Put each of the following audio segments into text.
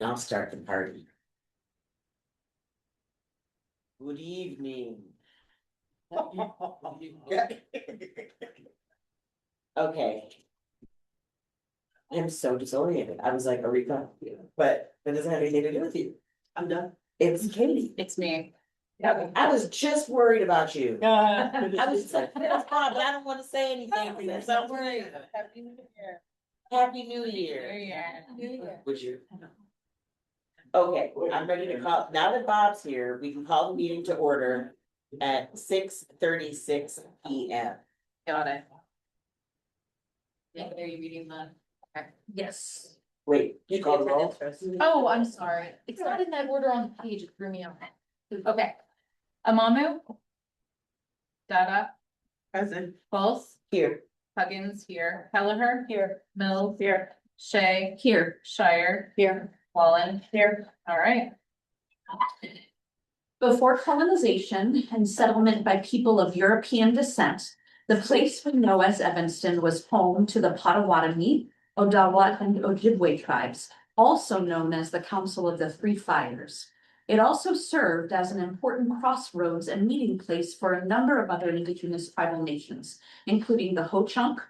I'll start the party. Good evening. Okay. I'm so disoriented. I was like, Aretha, but that doesn't have anything to do with you. I'm done. It's Katie. It's me. I was just worried about you. I I was just like, "That's fine, but I don't want to say anything because I'm worried. Happy New Year. Happy New Year. Would you? Okay, I'm ready to call, now that Bob's here, we can call the meeting to order at 6:36 PM. Got it. Yeah, are you reading the? Okay. Yes. Wait, you called roll? Oh, I'm sorry. It's not in that order on the page. It threw me off. Okay. Amamu. Dada, Present. Pulse, Here. Huggins here, Kelleher here, Mills here, Shay here, Shire here, Wallen here. All right. Before colonization and settlement by people of European descent, the place we know as Evanston was home to the Potawatomi, Odawa, and Ojibwe tribes, also known as the Council of the Three Fires. It also served as an important crossroads and meeting place for a number of other indigenous tribal nations, including the Ho-Chunk,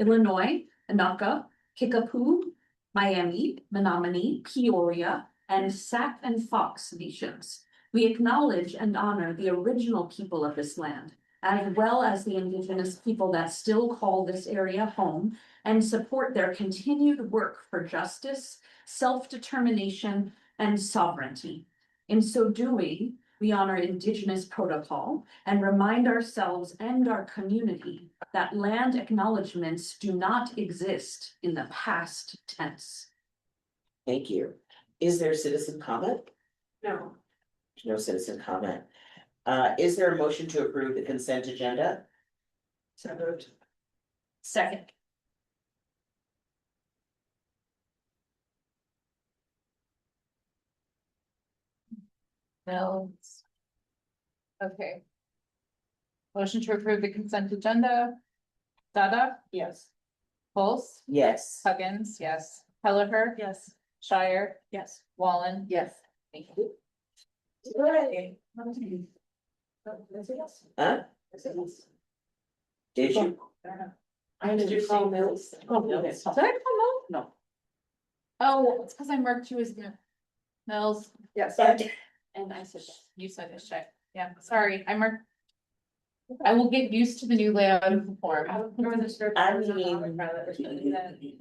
Illinois, Anaka, Kickapoo, Miami, Menominee, Peoria, and Sac and Fox nations. We acknowledge and honor the original people of this land, as well as the indigenous people that still call this area home, and support their continued work for justice, self-determination, and sovereignty. In so doing, we honor Indigenous protocol and remind ourselves and our community that land acknowledgements do not exist in the past tense. Thank you. Is there citizen comment? No. No citizen comment. Is there a motion to approve the consent agenda? So moved. Second. Mills. Okay. Motion to approve the consent agenda. Dada, Yes. Pulse, Yes. Huggins, yes. Kelleher, Yes. Shire, Yes. Wallen. Yes. Thank you. Huh? Did you? Did you call Mills? Oh, yes. Did I call Mills? No. Oh, it's because I marked you as Mills. Yes. And I said yes. You said this, Shay. Yeah, sorry, I marked. I will get used to the new layout of the form. I mean.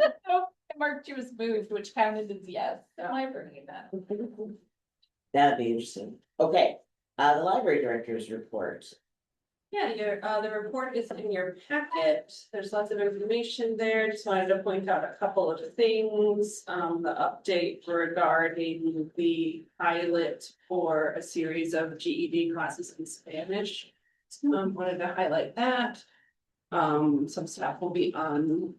I marked you as moved, which counted as yes. Am I bringing that? That'd be interesting. Okay, the library director's report. Yeah, the report is in your packet. There's lots of information there. Just wanted to point out a couple of things. The update regarding the pilot for a series of GED classes in Spanish. Wanted to highlight that. Some staff will be on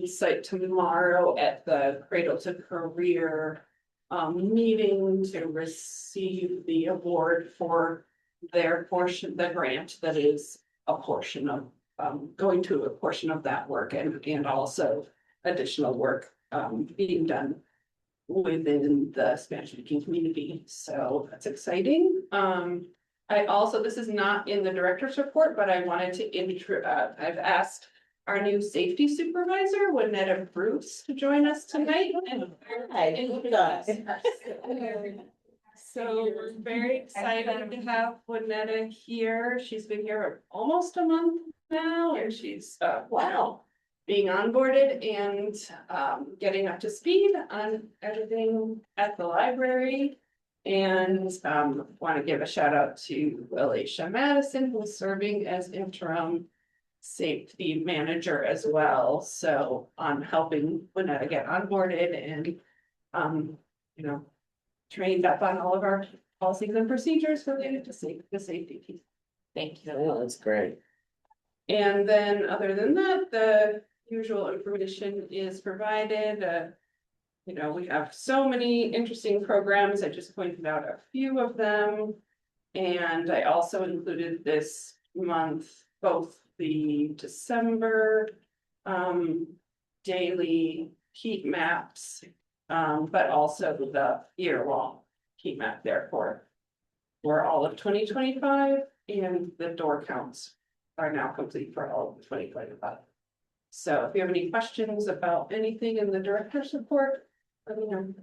site tomorrow at the Cradle to Career meeting to receive the award for their portion, the grant that is a portion of, going to a portion of that work and also additional work, being done within the Spanish speaking community. So that's exciting. I also, this is not in the director's report, but I wanted to I've asked our new safety supervisor, Winetta Bruce, to join us tonight. So we're very excited to have Winetta here. She's been here almost a month now, and she's Wow. being onboarded and getting up to speed on everything at the library. And want to give a shout out to Alicia Madison, who's serving as interim safety manager as well. So on helping Winetta get onboarded and you know, trained up on all of our policies and procedures related to the safety piece. Thank you. Oh, that's great. And then other than that, the usual information is provided. You know, we have so many interesting programs. I just pointed out a few of them. And I also included this month, both the December daily heat maps But also the year-long heat map therefore. For all of 2025 and the door counts are now complete for all of 2025. So if you have any questions about anything in the director's report, let me know.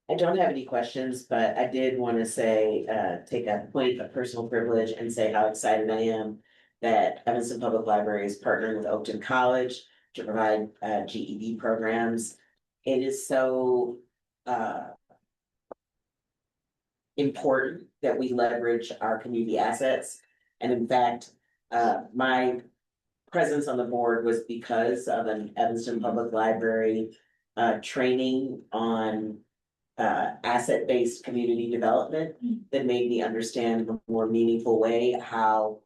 I don't have any questions, but I did want to say, take a point of personal privilege and say how excited I am that Evanston Public Library is partnering with Oakton College to provide GED programs. It is so important that we leverage our community assets. And in fact, my presence on the board was because of an Evanston Public Library training on asset-based community development that made me understand in a more meaningful way how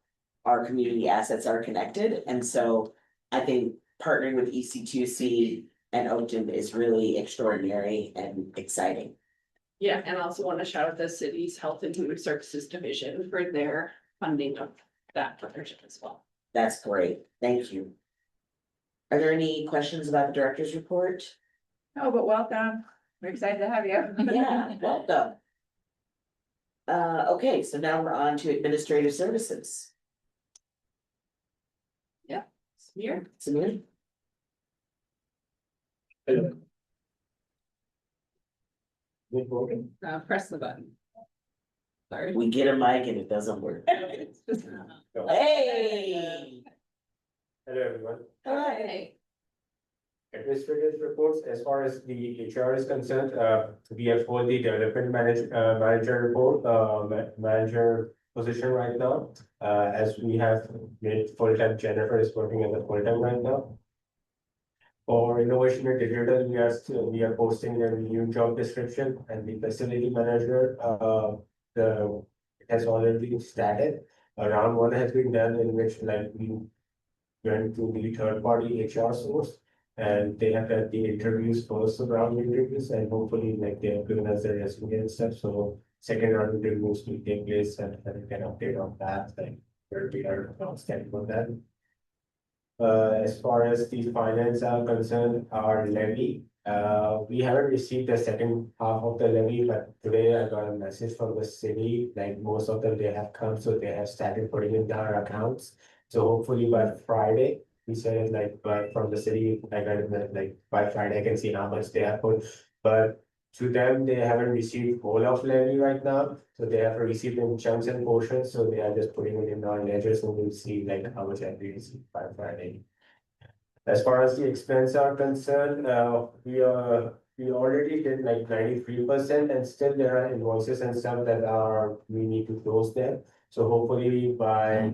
our community assets are connected. And so I think partnering with EC2C and Oakton is really extraordinary and exciting. Yeah, and I also want to shout out the city's Health and Human Services Division for their funding of that partnership as well. That's great. Thank you. Are there any questions about the director's report? Oh, but welcome. We're excited to have you. Yeah, welcome. Okay, so now we're on to administrative services. Here, Samir? press the button. Sorry. We get a mic and it doesn't work. It's just- Hey! Hello, everyone. Hi. Administrative reports, as far as the HR is concerned, we have for the development manager report, manager position right now. As we have made full-time, Jennifer is working as a full-time right now. For innovation and digital, we are posting a new job description, and the facility manager, it has already started. Round one has been done, in which like we went to the third-party HR source. And they have had the interviews, first round interviews, and hopefully like they have given us their resume and stuff, so second round interviews will take place and we can update on that, like where we are standing on that. As far as the finance are concerned, our levy, we haven't received the second half of the levy, but today I got a message from the city, like most of them, they have come, so they have started putting in their accounts. So hopefully by Friday, we said it like, but from the city, I got it like by Friday, I can see how much they have put. But to them, they haven't received whole of levy right now, so they have received in chunks and portions, so they are just putting it in our ledger, so we'll see like how much have we received by Friday. As far as the expense are concerned, we already did like 93%, and still there are invoices and stuff that we need to close them. So hopefully by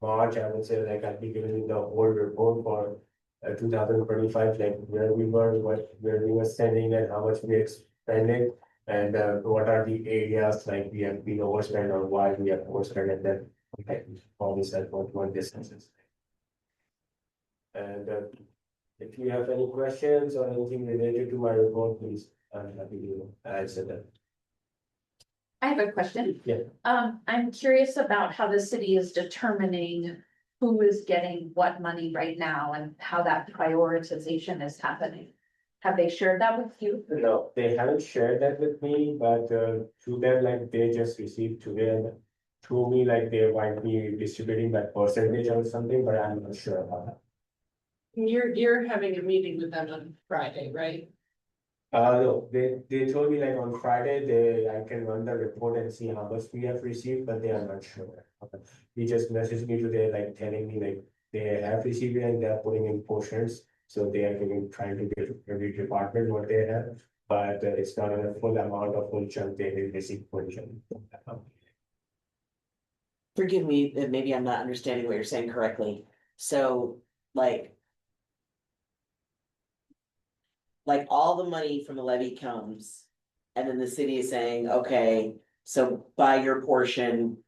March, I would say like I'll be giving you the whole report for 2025, like where we were, where we were standing, and how much we expended, and what are the areas like we have been overspent or why we have overspent, and then like all this at what distances. And if you have any questions or anything related to my report, please, I'm happy to answer them. I have a question. Yeah. I'm curious about how the city is determining who is getting what money right now and how that prioritization is happening. Have they shared that with you? No, they haven't shared that with me, but through them, like they just received today, and through me, like they might be distributing that percentage or something, but I'm not sure about that. You're having a meeting with them on Friday, right? No, they told me like on Friday, I can run the report and see how much we have received, but they are not sure. He just messaged me today, like telling me like they have received it and they're putting in portions. So they are trying to give every department what they have, but it's not in a full amount of full chunk, they will receive full chunk. Forgive me, maybe I'm not understanding what you're saying correctly. So like all the money from the levy comes, and then the city is saying, okay, so by your portion,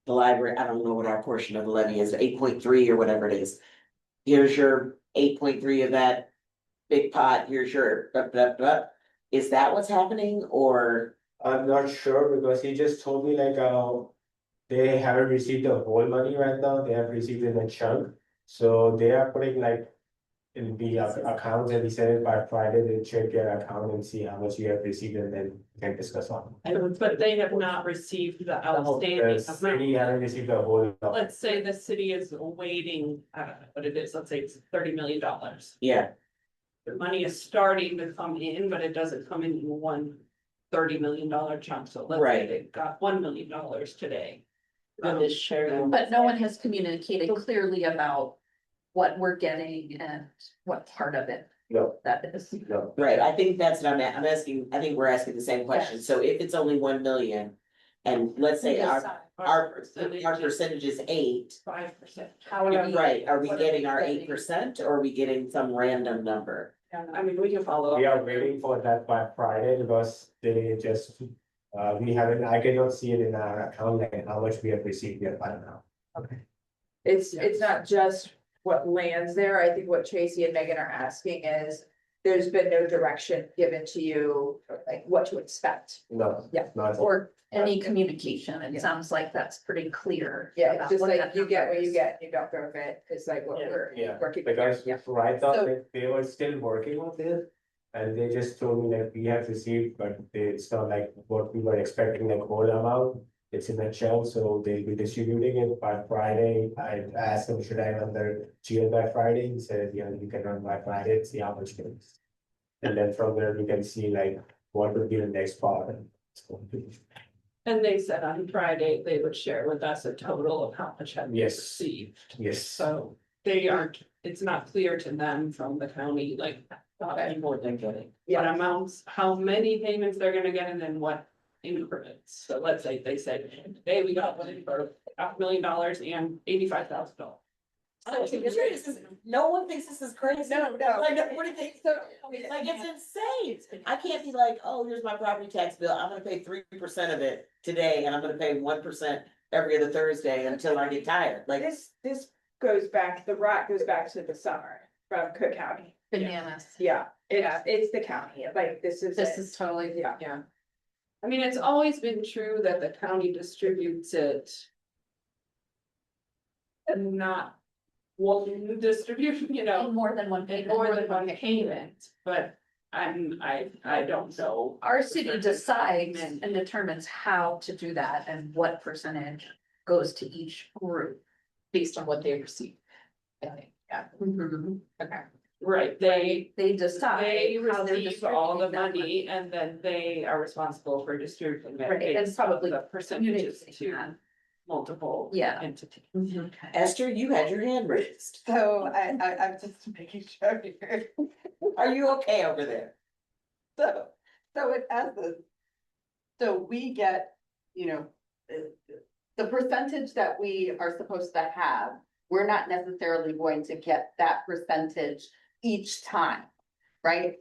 the library, I don't know what our portion of the levy is, 8.3 or whatever it is. Here's your 8.3 of that big pot, here's your blah, blah, blah. Is that what's happening, or? I'm not sure because he just told me like they haven't received the whole money right now, they have received in a chunk. So they are putting like in the accounts and we send it by Friday, they check your account and see how much you have received and then we can discuss on. But they have not received the outstanding The city amount. haven't received the whole. Let's say the city is awaiting, I don't know what it is, let's say it's $30 million. Yeah, The money is starting to come in, but it doesn't come in one $30 million chunk, so let's say Right. they got $1 million today. That is shared. But no one has communicated clearly about what we're getting and what part of it No, that is. no. right, I think that's what I'm asking, I think we're asking the same question, so if it's only 1 million. And let's say our percentage is 8, 5%. right, are we getting our 8% or are we getting some random number? I mean, we can follow up. We are waiting for that by Friday because they just, we haven't, I cannot see it in our account, like how much we have received yet by now. It's not just what lands there. I think what Tracy and Megan are asking is, there's been no direction given to you, like what to expect. No. Yeah. Not. Or any communication, it sounds like that's pretty clear. Yeah, about it's just what like that you get number what you is. get, you don't go fit, it's like what Yeah. we're Yeah, working. because Yeah. right now, So- they were still working on this. And they just told me that we have received, but it's not like what we were expecting, like whole amount. It's in a shell, so they'll be distributing it by Friday. I asked them, should I run the GL by Friday? He said, yeah, you can run by Friday, and see how much it is. And then from there, we can see like what would be the next part. And they said on Friday, they would share with us a total of how much have been Yes. received. Yes, So they aren't, it's not clear to them from the county, like, how many more they're getting. What amounts, how many payments they're gonna get and then what increments. So let's say they said, today we got one for $500,000 and $85,000. No one thinks this is crazy. No. Like, nobody thinks, like, it's insane. I can't be like, oh, here's my property tax bill, I'm gonna pay 3% of it today, and I'm gonna pay 1% every other Thursday until I get tired, like. This goes back, the rot goes back to the summer from Cook County. Bananas. Yeah, it's the county, like this is. This it. is totally, Yeah. yeah. I mean, it's always been true that the county distributes it. And not one distribution, you know, More than one and payment. more than one payment, but I don't know. Our city decides and determines how to do that and what percentage goes to each group. Based on what they receive. I think, yeah, Mhm. okay. Right, they decide. They how they're receive all the distributing that money and then they are responsible for distributing it. Right, and based probably on the percentages communicating to that. multiple Yeah. entities. Okay. Esther, you had your hand raised. So I'm just making sure here. Are you okay over there? So it as the. So we get, the percentage that we are supposed to have, we're not necessarily going to get that percentage each time, right?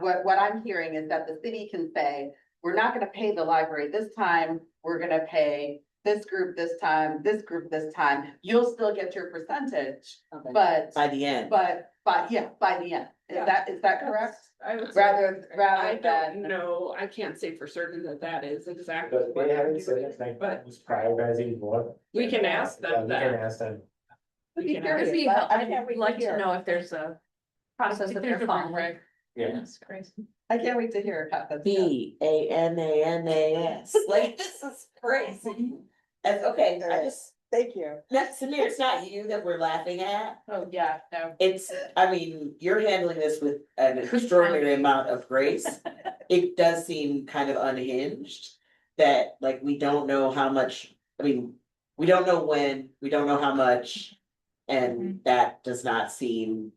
What I'm hearing is that the city can say, we're not gonna pay the library this time, we're gonna pay this group this time, this group this time. You'll still get your percentage, but, By the end, but, yeah, by the end. Is that correct? I would say- Rather I than. don't know, I can't say for certain that that is exactly. but what they they're haven't said doing, it's like But who's prioritizing what. we can ask Yeah, them we can that. ask them. We can curious. ask- It'd be I can't I'd wait to like to hear. know if there's a process that they're following. Yeah. That's crazy. I can't wait to hear how that's. BANANAS, like, this is crazy. That's okay, I just, Thank you. that's, Samir, it's not you that we're laughing at. Oh, yeah, no. It's, I mean, you're handling this with an extraordinary amount of grace. It does seem kind of unhinged that, like, we don't know how much, I mean, we don't know when, we don't know how much. And that does not seem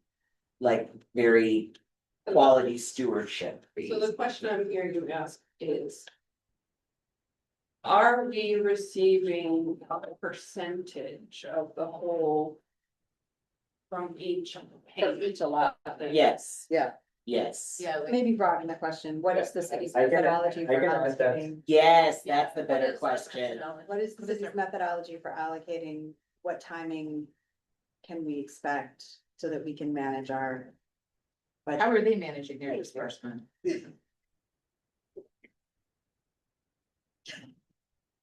like very quality stewardship. So the question I'm hearing you ask is. Are we receiving a percentage of the whole? From each payment? Each a lot. Yes. Yeah. Yes. Yeah, like, Maybe broaden the question, what is the city's I can- methodology I for can ask that. allocating? Yes, yeah, that's the what better is question. What is the city's methodology for allocating? What timing can we expect so that we can manage our? how are they managing their disbursement?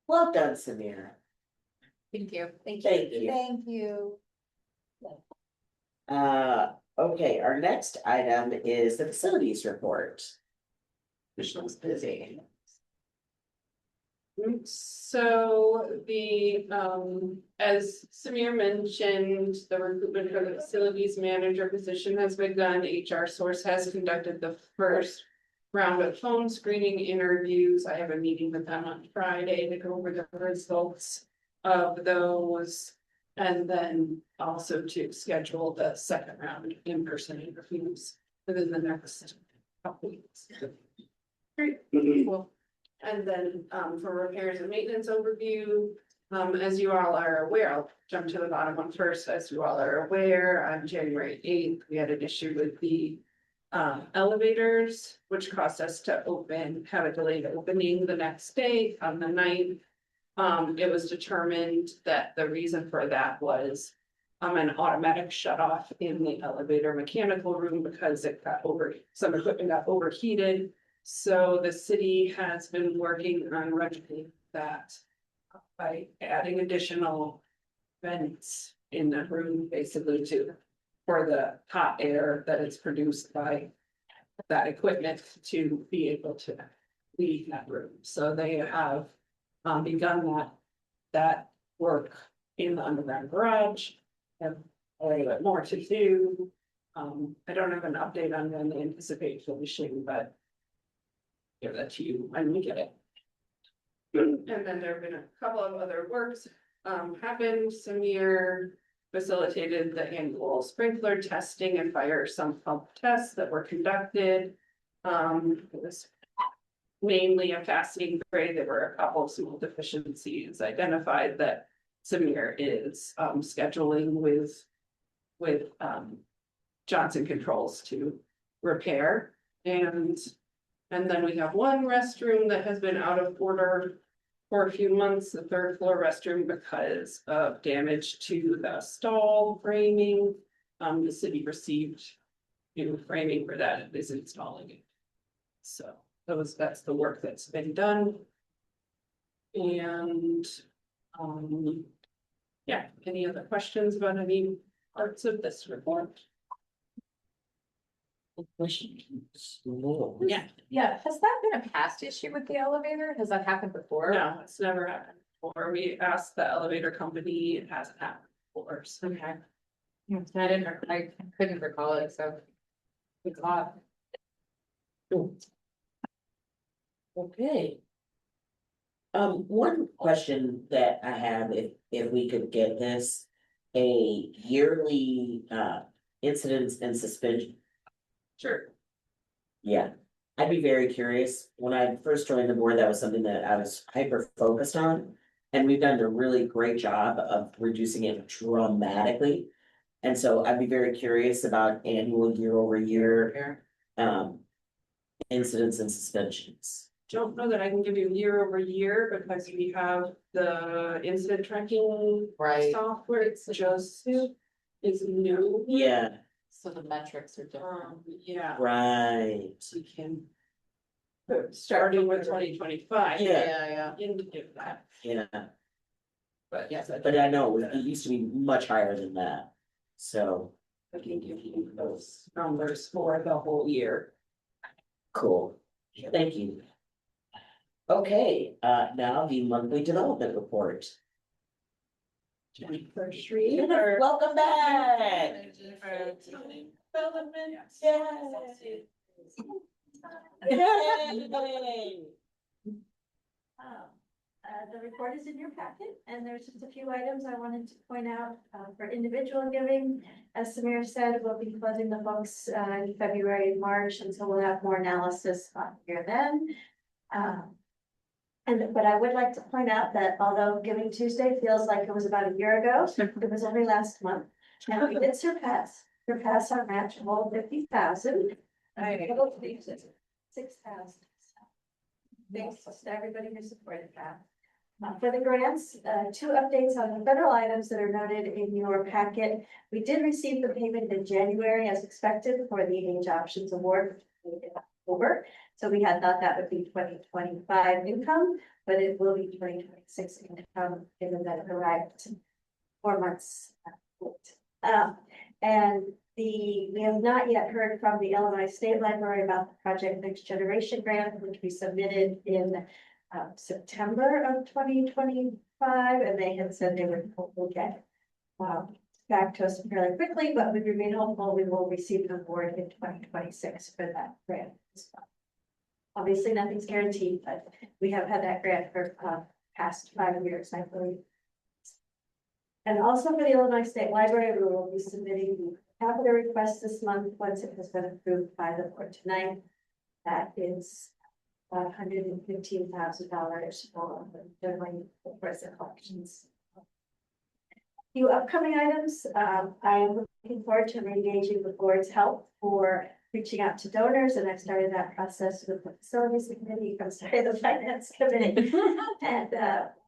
Well done, Samira. Thank you. Thank you. Thank you. Okay, our next item is the facilities report. Which looks busy. So as Samir mentioned, the recruitment for the facilities manager position has begun. HR Source has conducted the first round of phone screening interviews. I have a meeting with them on Friday to go over the results of those. And then also to schedule the second round of in-person interviews within the next couple weeks. Great. Cool. And then for repairs and maintenance overview, as you all are aware, I'll jump to the bottom one first. As you all are aware, on January 8th, we had an issue with the elevators, which caused us to have a delayed opening the next day on the 9th. It was determined that the reason for that was an automatic shut off in the elevator mechanical room because some equipment got overheated. So the city has been working on remedying that by adding additional vents in the room, basically for the hot air that is produced by that equipment to be able to leave that room. So they have begun that work in the underground garage. Have a little bit more to do. I don't have an update on when they anticipate finishing, but give that to you when we get it. And then there have been a couple of other works happened. Samir facilitated the annual sprinkler testing and fire sump pump tests that were conducted. It was mainly a fasting grade. There were a couple of small deficiencies identified that Samir is scheduling with Johnson Controls to repair. And then we have one restroom that has been out of order for a few months, the third floor restroom, because of damage to the stall framing. The city received new framing for that and is installing it. So that's the work that's been done. And yeah, any other questions about any parts of this report? Yeah. Yeah, has that been a past issue with the elevator? Has that happened before? No, it's never happened before. We asked the elevator company, it hasn't happened before. So Okay. I couldn't recall it, so. It's odd. Okay. One question that I have, if we could get this, a yearly incidents and suspension. sure. Yeah, I'd be very curious. When I first joined the board, that was something that I was hyper focused on. And we've done a really great job of reducing it dramatically. And so I'd be very curious about annual year over year incidents and suspensions. Don't know that I can give you year over year because we have the incident tracking software. It's just is new. Yeah, So the metrics are different. Yeah, right. we can. Starting with 2025. Yeah. Indicate that, Yeah, but yes, but I know it used to be much higher than that. So, I can give you those numbers for the whole year. cool. Thank you. Okay, now the monthly development report. Jennifer Street. Jennifer, welcome back. Development. Yay. The report is in your packet, and there's just a few items I wanted to point out for individual giving. As Samir said, we'll be closing the books in February and March, and so we'll have more analysis on here then. But I would like to point out that although Giving Tuesday feels like it was about a year ago, it was only last month. And we did surpass our match of all 50,000. 6,000. Thanks to everybody who supported that. For the grants, 2 updates on the federal items that are noted in your packet. We did receive the payment in January as expected for the Age Options Award in October. So we had thought that would be 2025 income, but it will be 2026 income given that it arrived 4 months late. And We have not yet heard from the Illinois State Library about the Project Next Generation grant, which we submitted in September of 2025, and they had said they would hopefully get back to us fairly quickly, but we remain hopeful we will receive the award in 2026 for that grant as well. Obviously, nothing's guaranteed, but we have had that grant for past 5 years, I believe. And also for the Illinois State Library, we will be submitting the capital request this month, once it has been approved by the board tonight. That is $115,000 for doing the present collections. Few upcoming items, I am looking forward to engaging the board's help for reaching out to donors, and I've started that process with the facilities committee, the finance committee. And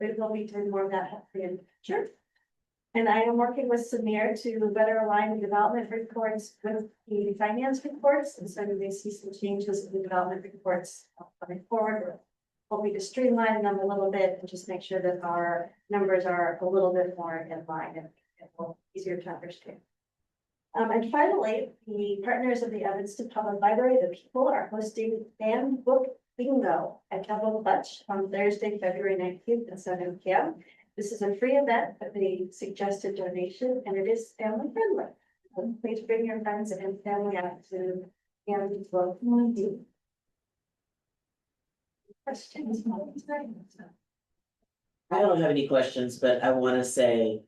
we will be doing more of that hopefully in the future. And I am working with Samir to better align the development reports with the finance reports, and so you may see some changes in the development reports coming forward. We're hoping to streamline them a little bit and just make sure that our numbers are a little bit more in line and a little easier to understand. And finally, the partners of the Evanston Public Library, the people, are hosting Fan Book Bingo at Double Clutch on Thursday, February 19th at 7 p.m. This is a free event with a suggested donation, and it is family friendly. So please bring your friends and family out to Fan Book Bingo. Questions? I don't have any questions, but I want to say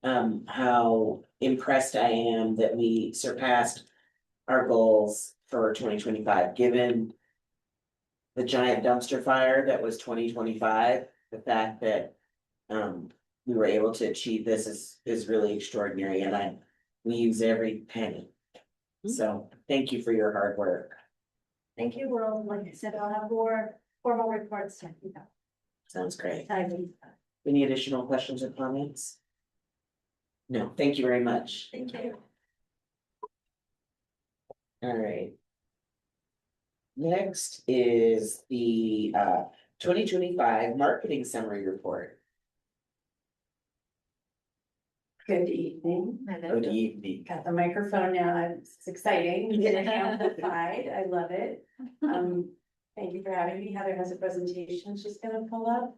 how impressed I am that we surpassed our goals for 2025, given the giant dumpster fire that was 2025. The fact that we were able to achieve this is really extraordinary, and we use every penny. So thank you for your hard work. Thank you. Well, like I said, I'll have more formal reports. Sounds great. Timing. Any additional questions or comments? No, thank you very much. Thank you. All right. Next is the 2025 marketing summary report. Good evening. Good evening. Got the microphone now. It's exciting. It's amplified. I love it. Thank you for having me. Heather has a presentation she's gonna pull up.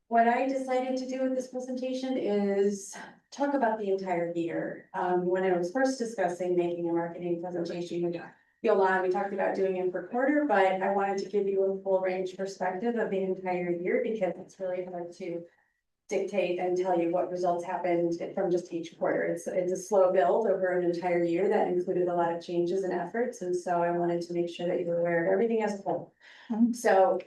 What I decided to do with this presentation is talk about the entire year. When I was first discussing making a marketing presentation with Yolanda, we talked about doing it per quarter, but I wanted to give you a full range perspective of the entire year because it's really hard to dictate and tell you what results happened from just each quarter. It's a slow build over an entire year that included a lot of changes and efforts. And so I wanted to make sure that you're aware of everything as a whole. So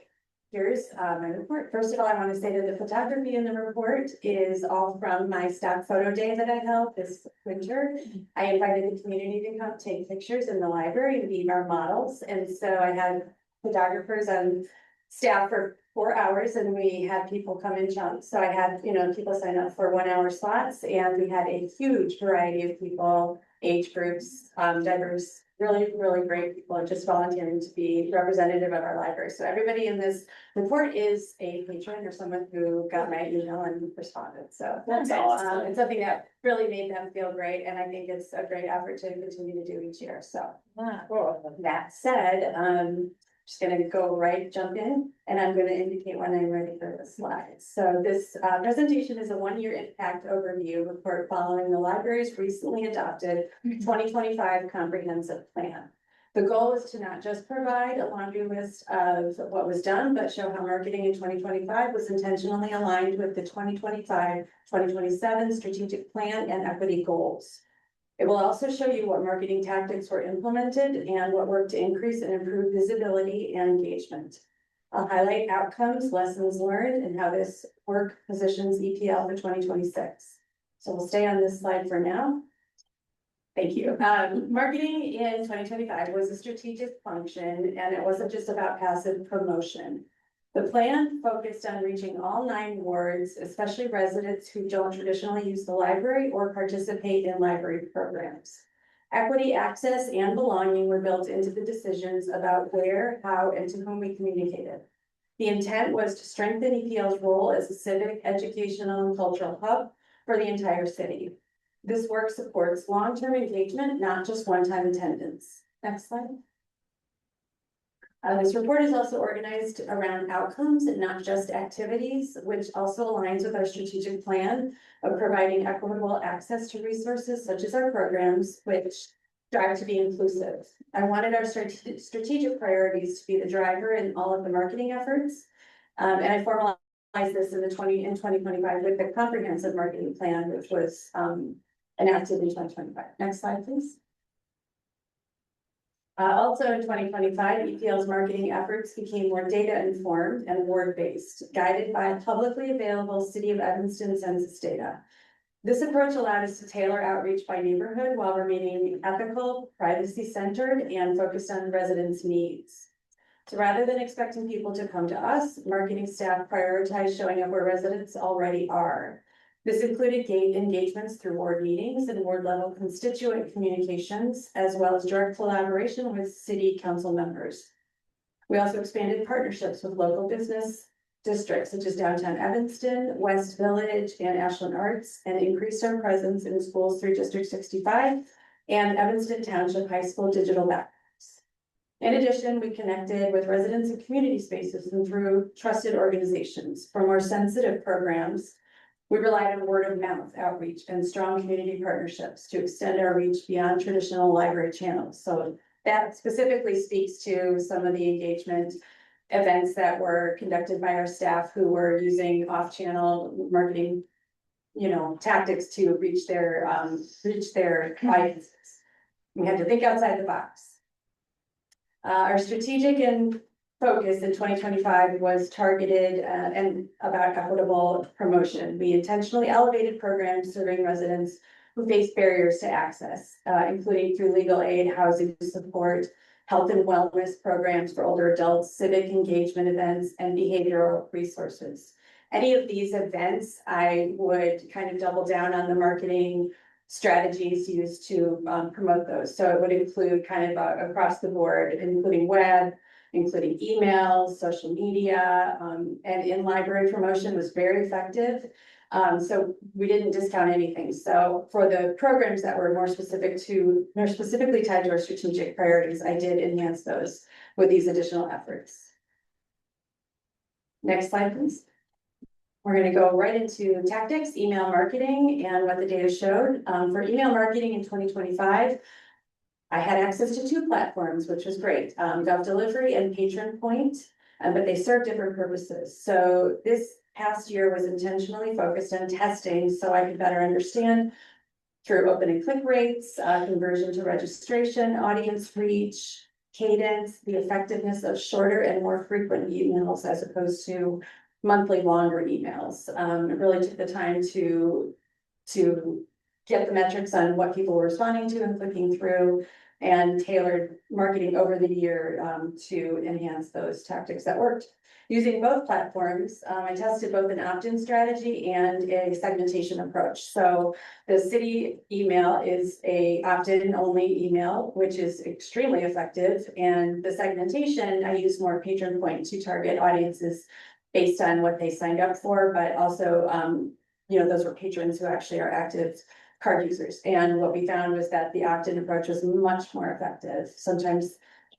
here's my report. First of all, I want to say that the photography in the report is all from my stock photo day that I held this winter. I invited the community to come take pictures in the library and be our models. And so I had photographers on staff for 4 hours and we had people come in chunks. So I had, people sign up for 1 hour slots and we had a huge variety of people, age groups, diverse, really, really great people just volunteering to be representative of our library. So everybody in this report is a patron or someone who got my email and responded. So That's awesome. it's something that really made them feel great. And I think it's a great effort to continue to do each year. So that said, just gonna jump in, and I'm gonna indicate when I'm ready for the slides. So this presentation is a 1-year impact overview report following the library's recently adopted 2025 comprehensive plan. The goal is to not just provide a laundry list of what was done, but show how marketing in 2025 was intentionally aligned with the 2025-2027 strategic plan and equity goals. It will also show you what marketing tactics were implemented and what worked to increase and improve visibility and engagement. I'll highlight outcomes, lessons learned, and how this work positions EPL for 2026. So we'll stay on this slide for now. Thank you. Marketing in 2025 was a strategic function, and it wasn't just about passive promotion. The plan focused on reaching all 9 wards, especially residents who don't traditionally use the library or participate in library programs. Equity, access, and belonging were built into the decisions about where, how, and to whom we communicated. The intent was to strengthen EPL's role as a civic, educational, and cultural hub for the entire city. This work supports long-term engagement, not just one-time attendance. Next slide. This report is also organized around outcomes and not just activities, which also aligns with our strategic plan of providing equitable access to resources such as our programs, which strive to be inclusive. I wanted our strategic priorities to be the driver in all of the marketing efforts. And I formalized this in 2025 with the comprehensive marketing plan, which was enacted in 2025. Next slide, please. Also in 2025, EPL's marketing efforts became more data informed and award-based, guided by publicly available City of Evanston census data. This approach allowed us to tailor outreach by neighborhood while remaining ethical, privacy-centered, and focused on residents' needs. So rather than expecting people to come to us, marketing staff prioritized showing up where residents already are. This included engagements through ward meetings and ward level constituent communications, as well as direct collaboration with city council members. We also expanded partnerships with local business districts such as downtown Evanston, West Village, and Ashland Arts, and increased our presence in schools through District 65 and Evanston Township High School digital backgrounds. In addition, we connected with residents and community spaces and through trusted organizations. For more sensitive programs, we relied on word of mouth outreach and strong community partnerships to extend our reach beyond traditional library channels. So that specifically speaks to some of the engagement events that were conducted by our staff who were using off-channel marketing, tactics to reach their audiences. We had to think outside the box. Our strategic and focus in 2025 was targeted and about equitable promotion. We intentionally elevated programs serving residents who face barriers to access, including through legal aid, housing support, health and wellness programs for older adults, civic engagement events, and behavioral resources. Any of these events, I would kind of double down on the marketing strategies used to promote those. So it would include kind of across the board, including web, including emails, social media, and in-library promotion was very effective. So we didn't discount anything. So for the programs that were more specifically tied to our strategic priorities, I did enhance those with these additional efforts. Next slide, please. We're going to go right into tactics, email marketing, and what the data showed. For email marketing in 2025, I had access to two platforms, which was great, GovDelivery and Patron Point, but they serve different purposes. So this past year was intentionally focused on testing so I could better understand through open and click rates, conversion to registration, audience reach, cadence, the effectiveness of shorter and more frequent emails as opposed to monthly longer emails. It really took the time to get the metrics on what people were responding to and clicking through, and tailored marketing over the year to enhance those tactics that worked. Using both platforms, I tested both an opt-in strategy and a segmentation approach. So the city email is a opt-in only email, which is extremely effective. And the segmentation, I use more Patron Point to target audiences based on what they signed up for, but also, those were patrons who actually are active card users. And what we found was that the opt-in approach was much more effective, sometimes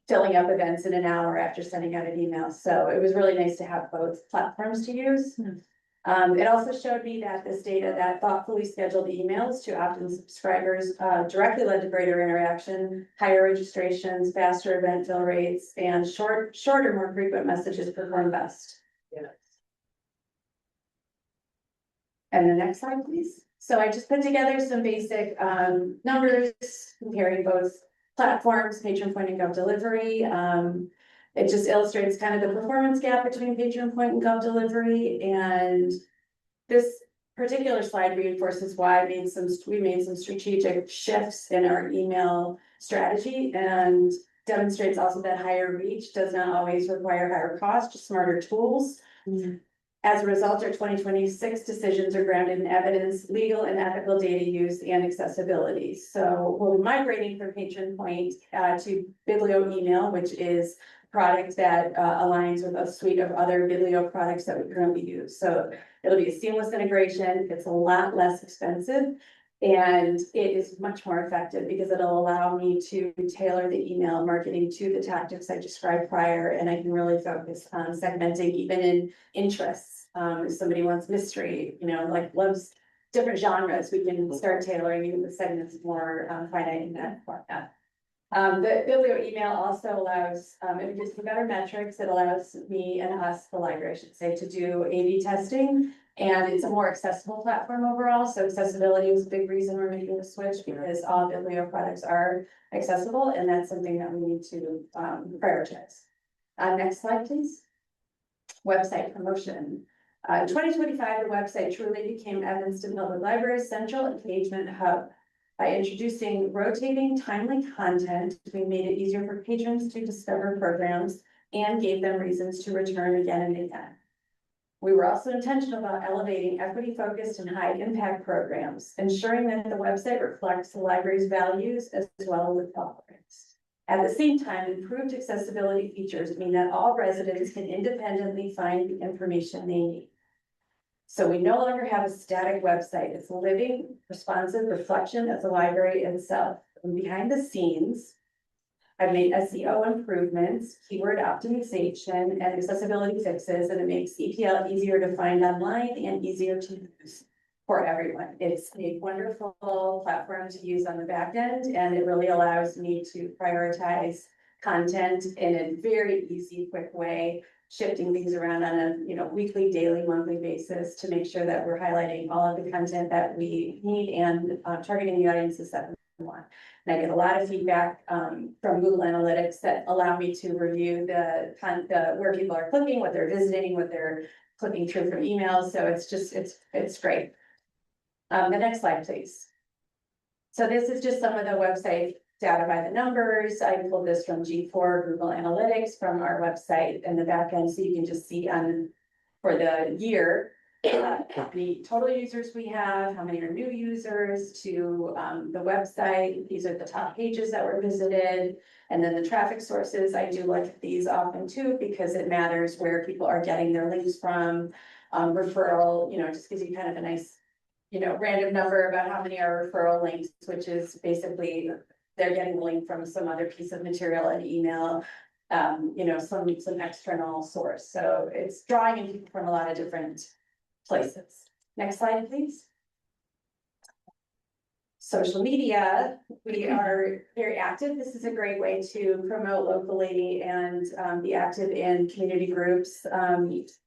filling up events in an hour after sending out an email. So it was really nice to have both platforms to use. It also showed me that this data that thoughtfully scheduled emails to opt-in subscribers directly led to greater interaction, higher registrations, faster event fill rates, and shorter, more frequent messages perform best. Yeah. And the next slide, please. So I just put together some basic numbers comparing both platforms, Patron Point and GovDelivery. It just illustrates kind of the performance gap between Patron Point and GovDelivery. And this particular slide reinforces why we made some strategic shifts in our email strategy, and demonstrates also that higher reach does not always require higher cost, just smarter tools. As a result, our 2026 decisions are grounded in evidence, legal and ethical data use, and accessibility. So we're migrating from Patron Point to Biblio Email, which is a product that aligns with a suite of other Biblio products that we currently use. So it'll be a seamless integration. It's a lot less expensive. And it is much more effective because it'll allow me to tailor the email marketing to the tactics I described prior, and I can really focus on segmenting even in interests. If somebody wants mystery, like loves different genres, we can start tailoring even the segments more finite in that format. The Biblio email also allows, it gives me better metrics. It allows me and us, the library, I should say, to do A/B testing. And it's a more accessible platform overall. So accessibility was a big reason we're making the switch, because all Biblio products are accessible, and that's something that we need to prioritize. Next slide, please. Website promotion. In 2025, the website truly became Evanston Public Library's central engagement hub. By introducing rotating timely content, we made it easier for patrons to discover programs and gave them reasons to return again and again. We were also intentional about elevating equity-focused and high-impact programs, ensuring that the website reflects the library's values as well as its offerings. At the same time, improved accessibility features mean that all residents can independently find the information they need. So we no longer have a static website. It's a living, responsive reflection of the library itself. And behind the scenes, I've made SEO improvements, keyword optimization, and accessibility fixes, and it makes EPL easier to find online and easier to use for everyone. It's a wonderful platform to use on the back end, and it really allows me to prioritize content in a very easy, quick way, shifting things around on a weekly, daily, monthly basis to make sure that we're highlighting all of the content that we need and targeting the audiences that we want. And I get a lot of feedback from Google Analytics that allow me to review the where people are clicking, what they're visiting, what they're clicking through from emails. So it's great. The next slide, please. So this is just some of the website data by the numbers. I pulled this from G4 Google Analytics from our website in the back end, so you can just see for the year how many total users we have, how many are new users to the website. These are the top pages that were visited, and then the traffic sources. I do look at these often too, because it matters where people are getting their links from. Referral, just gives you kind of a nice, random number about how many are referral links, which is basically they're getting the link from some other piece of material, an email, some external source. So it's drawing in people from a lot of different places. Next slide, please. Social media, we are very active. This is a great way to promote locally and be active in community groups. This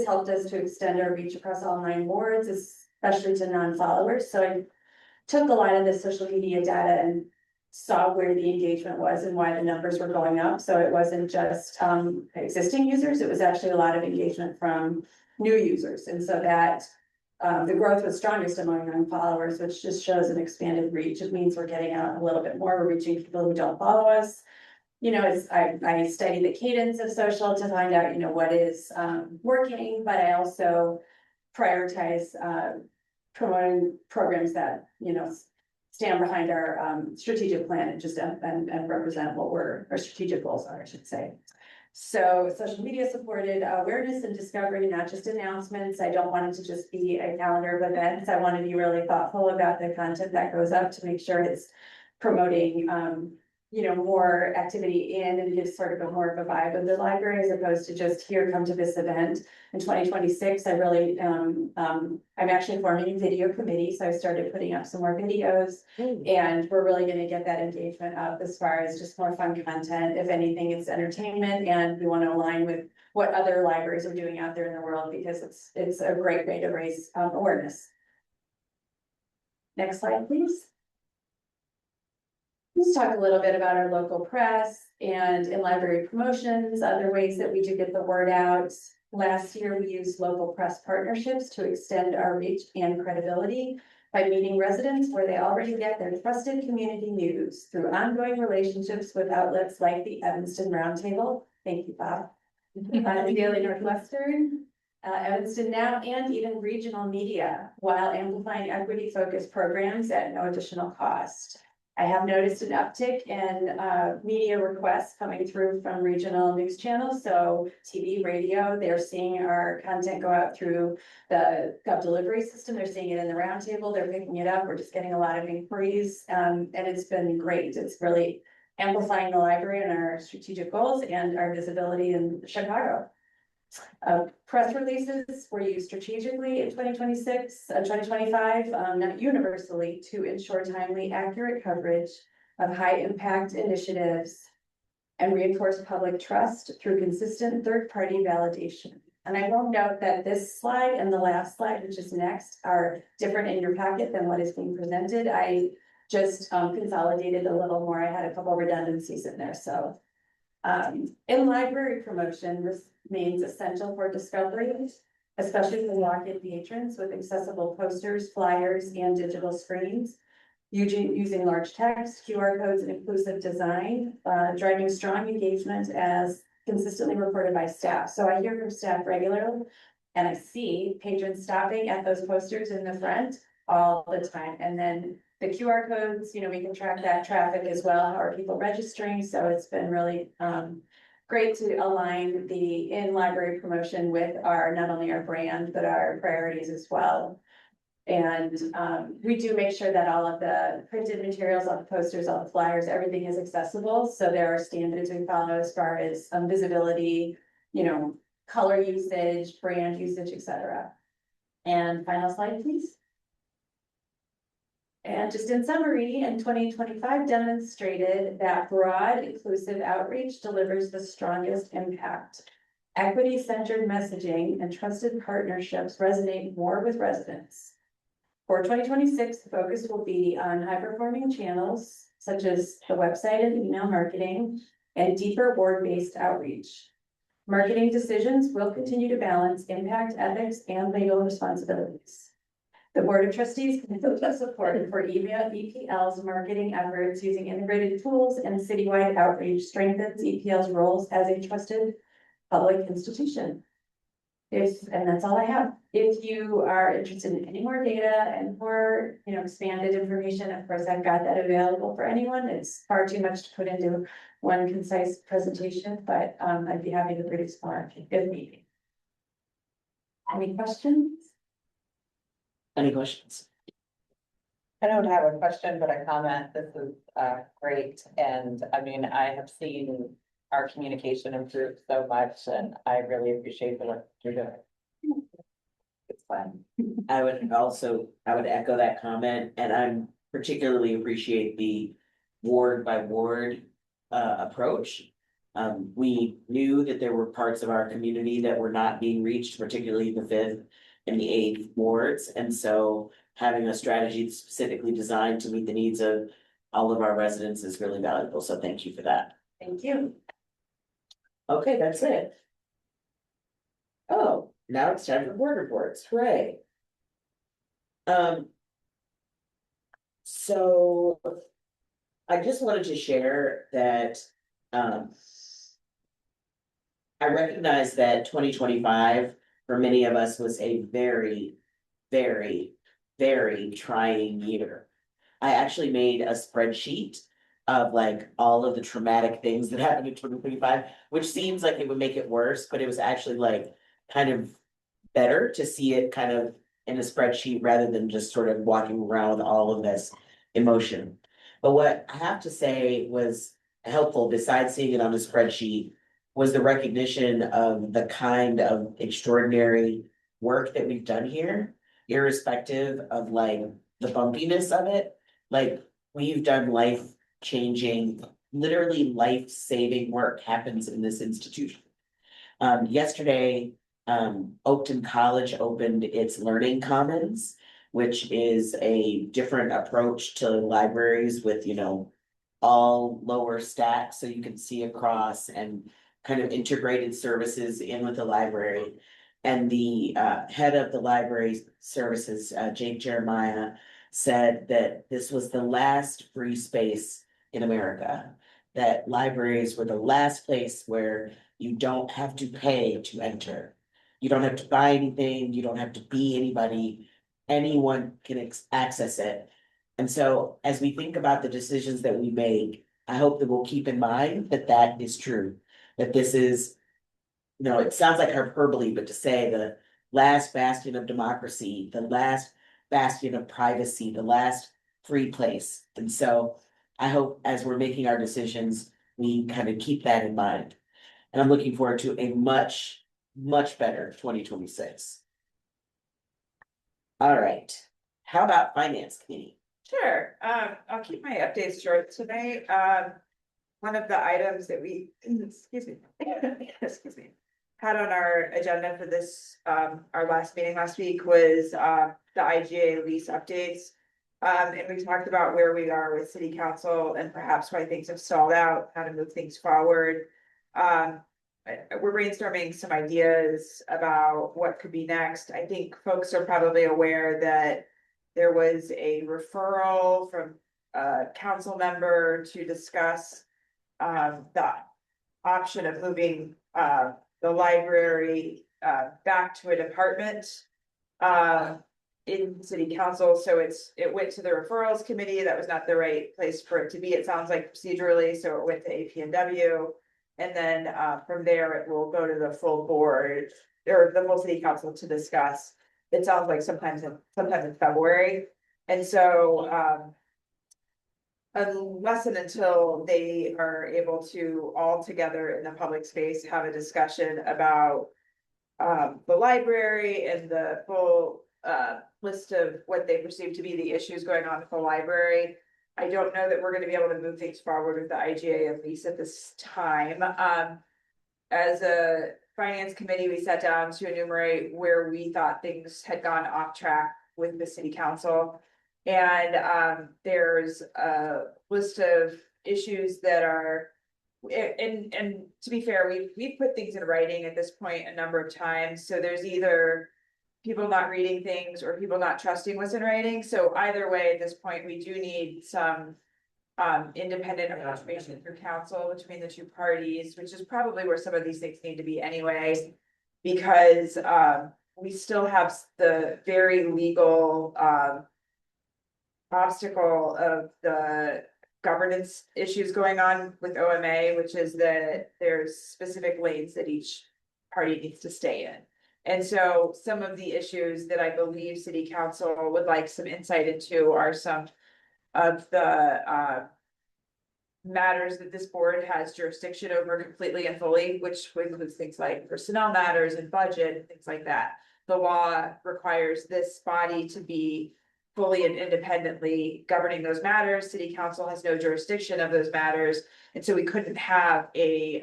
helped us to extend our reach across all 9 wards, especially to non-followers. So I took a lot of the social media data and saw where the engagement was and why the numbers were going up. So it wasn't just existing users, it was actually a lot of engagement from new users. And so that the growth was strongest among non-followers, which just shows an expanded reach. It means we're getting out a little bit more, we're reaching people who don't follow us. I study the cadence of social to find out, what is working, but I also prioritize promoting programs that, stand behind our strategic plan and just and represent what our strategic goals are, I should say. So social media supported awareness and discovery, not just announcements. I don't want it to just be a calendar of events. I want to be really thoughtful about the content that goes up to make sure it's promoting more activity in and gives sort of more of a vibe of the library, as opposed to just here, come to this event. In 2026, I really, I'm actually forming a video committee, so I started putting up some more videos, and we're really going to get that engagement up as far as just more fun content. If anything, it's entertainment, and we want to align with what other libraries are doing out there in the world, because it's a great way to raise awareness. Next slide, please. Let's talk a little bit about our local press and in library promotions, other ways that we do get the word out. Last year, we used local press partnerships to extend our reach and credibility by meeting residents where they already get their trusted community news through ongoing relationships with outlets like the Evanston Roundtable. Thank you, Bob. The Daily Northwestern, Evanston Now, and even regional media, while amplifying equity-focused programs at no additional cost. I have noticed an uptick in media requests coming through from regional news channels, so TV, radio, they're seeing our content go out through the Gov delivery system, they're seeing it in the roundtable, they're picking it up, we're just getting a lot of inquiries, and it's been great, it's really amplifying the library and our strategic goals and our visibility in Chicago. Press releases were used strategically in 2026, 2025, not universally, to ensure timely, accurate coverage of high impact initiatives and reinforce public trust through consistent third-party validation. And I will note that this slide and the last slide, which is next, are different in your packet than what is being presented. I just consolidated a little more. I had a couple redundancies in there, so. In library promotion remains essential for discovery, especially for walk-in patrons with accessible posters, flyers, and digital screens. Using large text, QR codes, and inclusive design, driving strong engagement as consistently reported by staff. So I hear from staff regularly, and I see patrons stopping at those posters in the front all the time. And then the QR codes, you know, we can track that traffic as well. How are people registering? So it's been really great to align the in-library promotion with our, not only our brand, but our priorities as well. And we do make sure that all of the printed materials, all the posters, all the flyers, everything is accessible. So there are standards we follow as far as visibility, you know, color usage, brand usage, etc. And final slide, please. And just in summary, in 2025 demonstrated that broad inclusive outreach delivers the strongest impact. Equity-centered messaging and trusted partnerships resonate more with residents. For 2026, the focus will be on high-performing channels such as the website and email marketing and deeper ward-based outreach. Marketing decisions will continue to balance impact, ethics, and legal responsibilities. The Board of Trustees can support for EPL's marketing efforts using integrated tools and citywide outreach strengthens EPL's roles as a trusted public institution. And that's all I have. If you are interested in any more data and more, you know, expanded information, of course, I've got that available for anyone. It's far too much to put into one concise presentation, but I'd be happy to produce more if needed. Any questions? Any questions? I don't have a question, but a comment. This is great. And I mean, I have seen our communication improve so much and I really appreciate the work you're doing. It's fun. I would echo that comment, and I'm particularly appreciate the ward by ward approach. We knew that there were parts of our community that were not being reached, particularly the 5th and the 8th wards, and so having a strategy specifically designed to meet the needs of all of our residents is really valuable, so thank you for that. Thank you. Okay, that's it. Oh, now it's time for board reports, hooray. So I just wanted to share that I recognize that 2025 for many of us was a very, very, very trying year. I actually made a spreadsheet of like all of the traumatic things that happened in 2025, which seems like it would make it worse, but it was actually like kind of better to see it kind of in a spreadsheet rather than just sort of walking around with all of this emotion. But what I have to say was helpful, besides seeing it on a spreadsheet, was the recognition of the kind of extraordinary work that we've done here, irrespective of like the bumpiness of it. Like, we've done life-changing, literally life-saving work happens in this institution. Yesterday, Oakton College opened its Learning Commons, which is a different approach to libraries with, you know, all lower stacks so you can see across and kind of integrated services in with the library. And the head of the library services, Jake Jeremiah, said that this was the last free space in America, that libraries were the last place where you don't have to pay to enter. You don't have to buy anything, you don't have to be anybody, anyone can access it. And so as we think about the decisions that we make, I hope that we'll keep in mind that that is true, that this is. No, it sounds like hyperbole, but to say the last bastion of democracy, the last bastion of privacy, the last free place. And so I hope as we're making our decisions, we kind of keep that in mind. And I'm looking forward to a much, much better 2026. All right, how about finance committee? Sure, I'll keep my updates short tonight. One of the items that we, excuse me, excuse me, had on our agenda for this, our last meeting last week was, the IGA lease updates. And we talked about where we are with city council and perhaps why things have stalled out, how to move things forward. We're brainstorming some ideas about what could be next. I think folks are probably aware that there was a referral from a council member to discuss the option of moving the library back to a department in city council. So it went to the referrals committee. That was not the right place for it to be. It sounds like procedurally, so it went to APNW. And then from there, it will go to the full board or the full city council to discuss. It sounds like sometimes in February. And so unless and until they are able to all together in the public space have a discussion about the library and the full list of what they perceive to be the issues going on with the library, I don't know that we're gonna be able to move things forward with the IGA at least at this time. As a finance committee, we sat down to enumerate where we thought things had gone off track with the city council. And there's a list of issues that are, and to be fair, we've put things in writing at this point a number of times, so there's either people not reading things or people not trusting what's in writing. So either way, at this point, we do need some independent evaluation through council between the two parties, which is probably where some of these things need to be anyway. Because we still have the very legal obstacle of the governance issues going on with OMA, which is that there's specific lanes that each party needs to stay in. And so some of the issues that I believe city council would like some insight into are some of the matters that this board has jurisdiction over completely and fully, which includes things like personnel matters and budget and things like that. The law requires this body to be fully and independently governing those matters. City council has no jurisdiction of those matters. And so we couldn't have a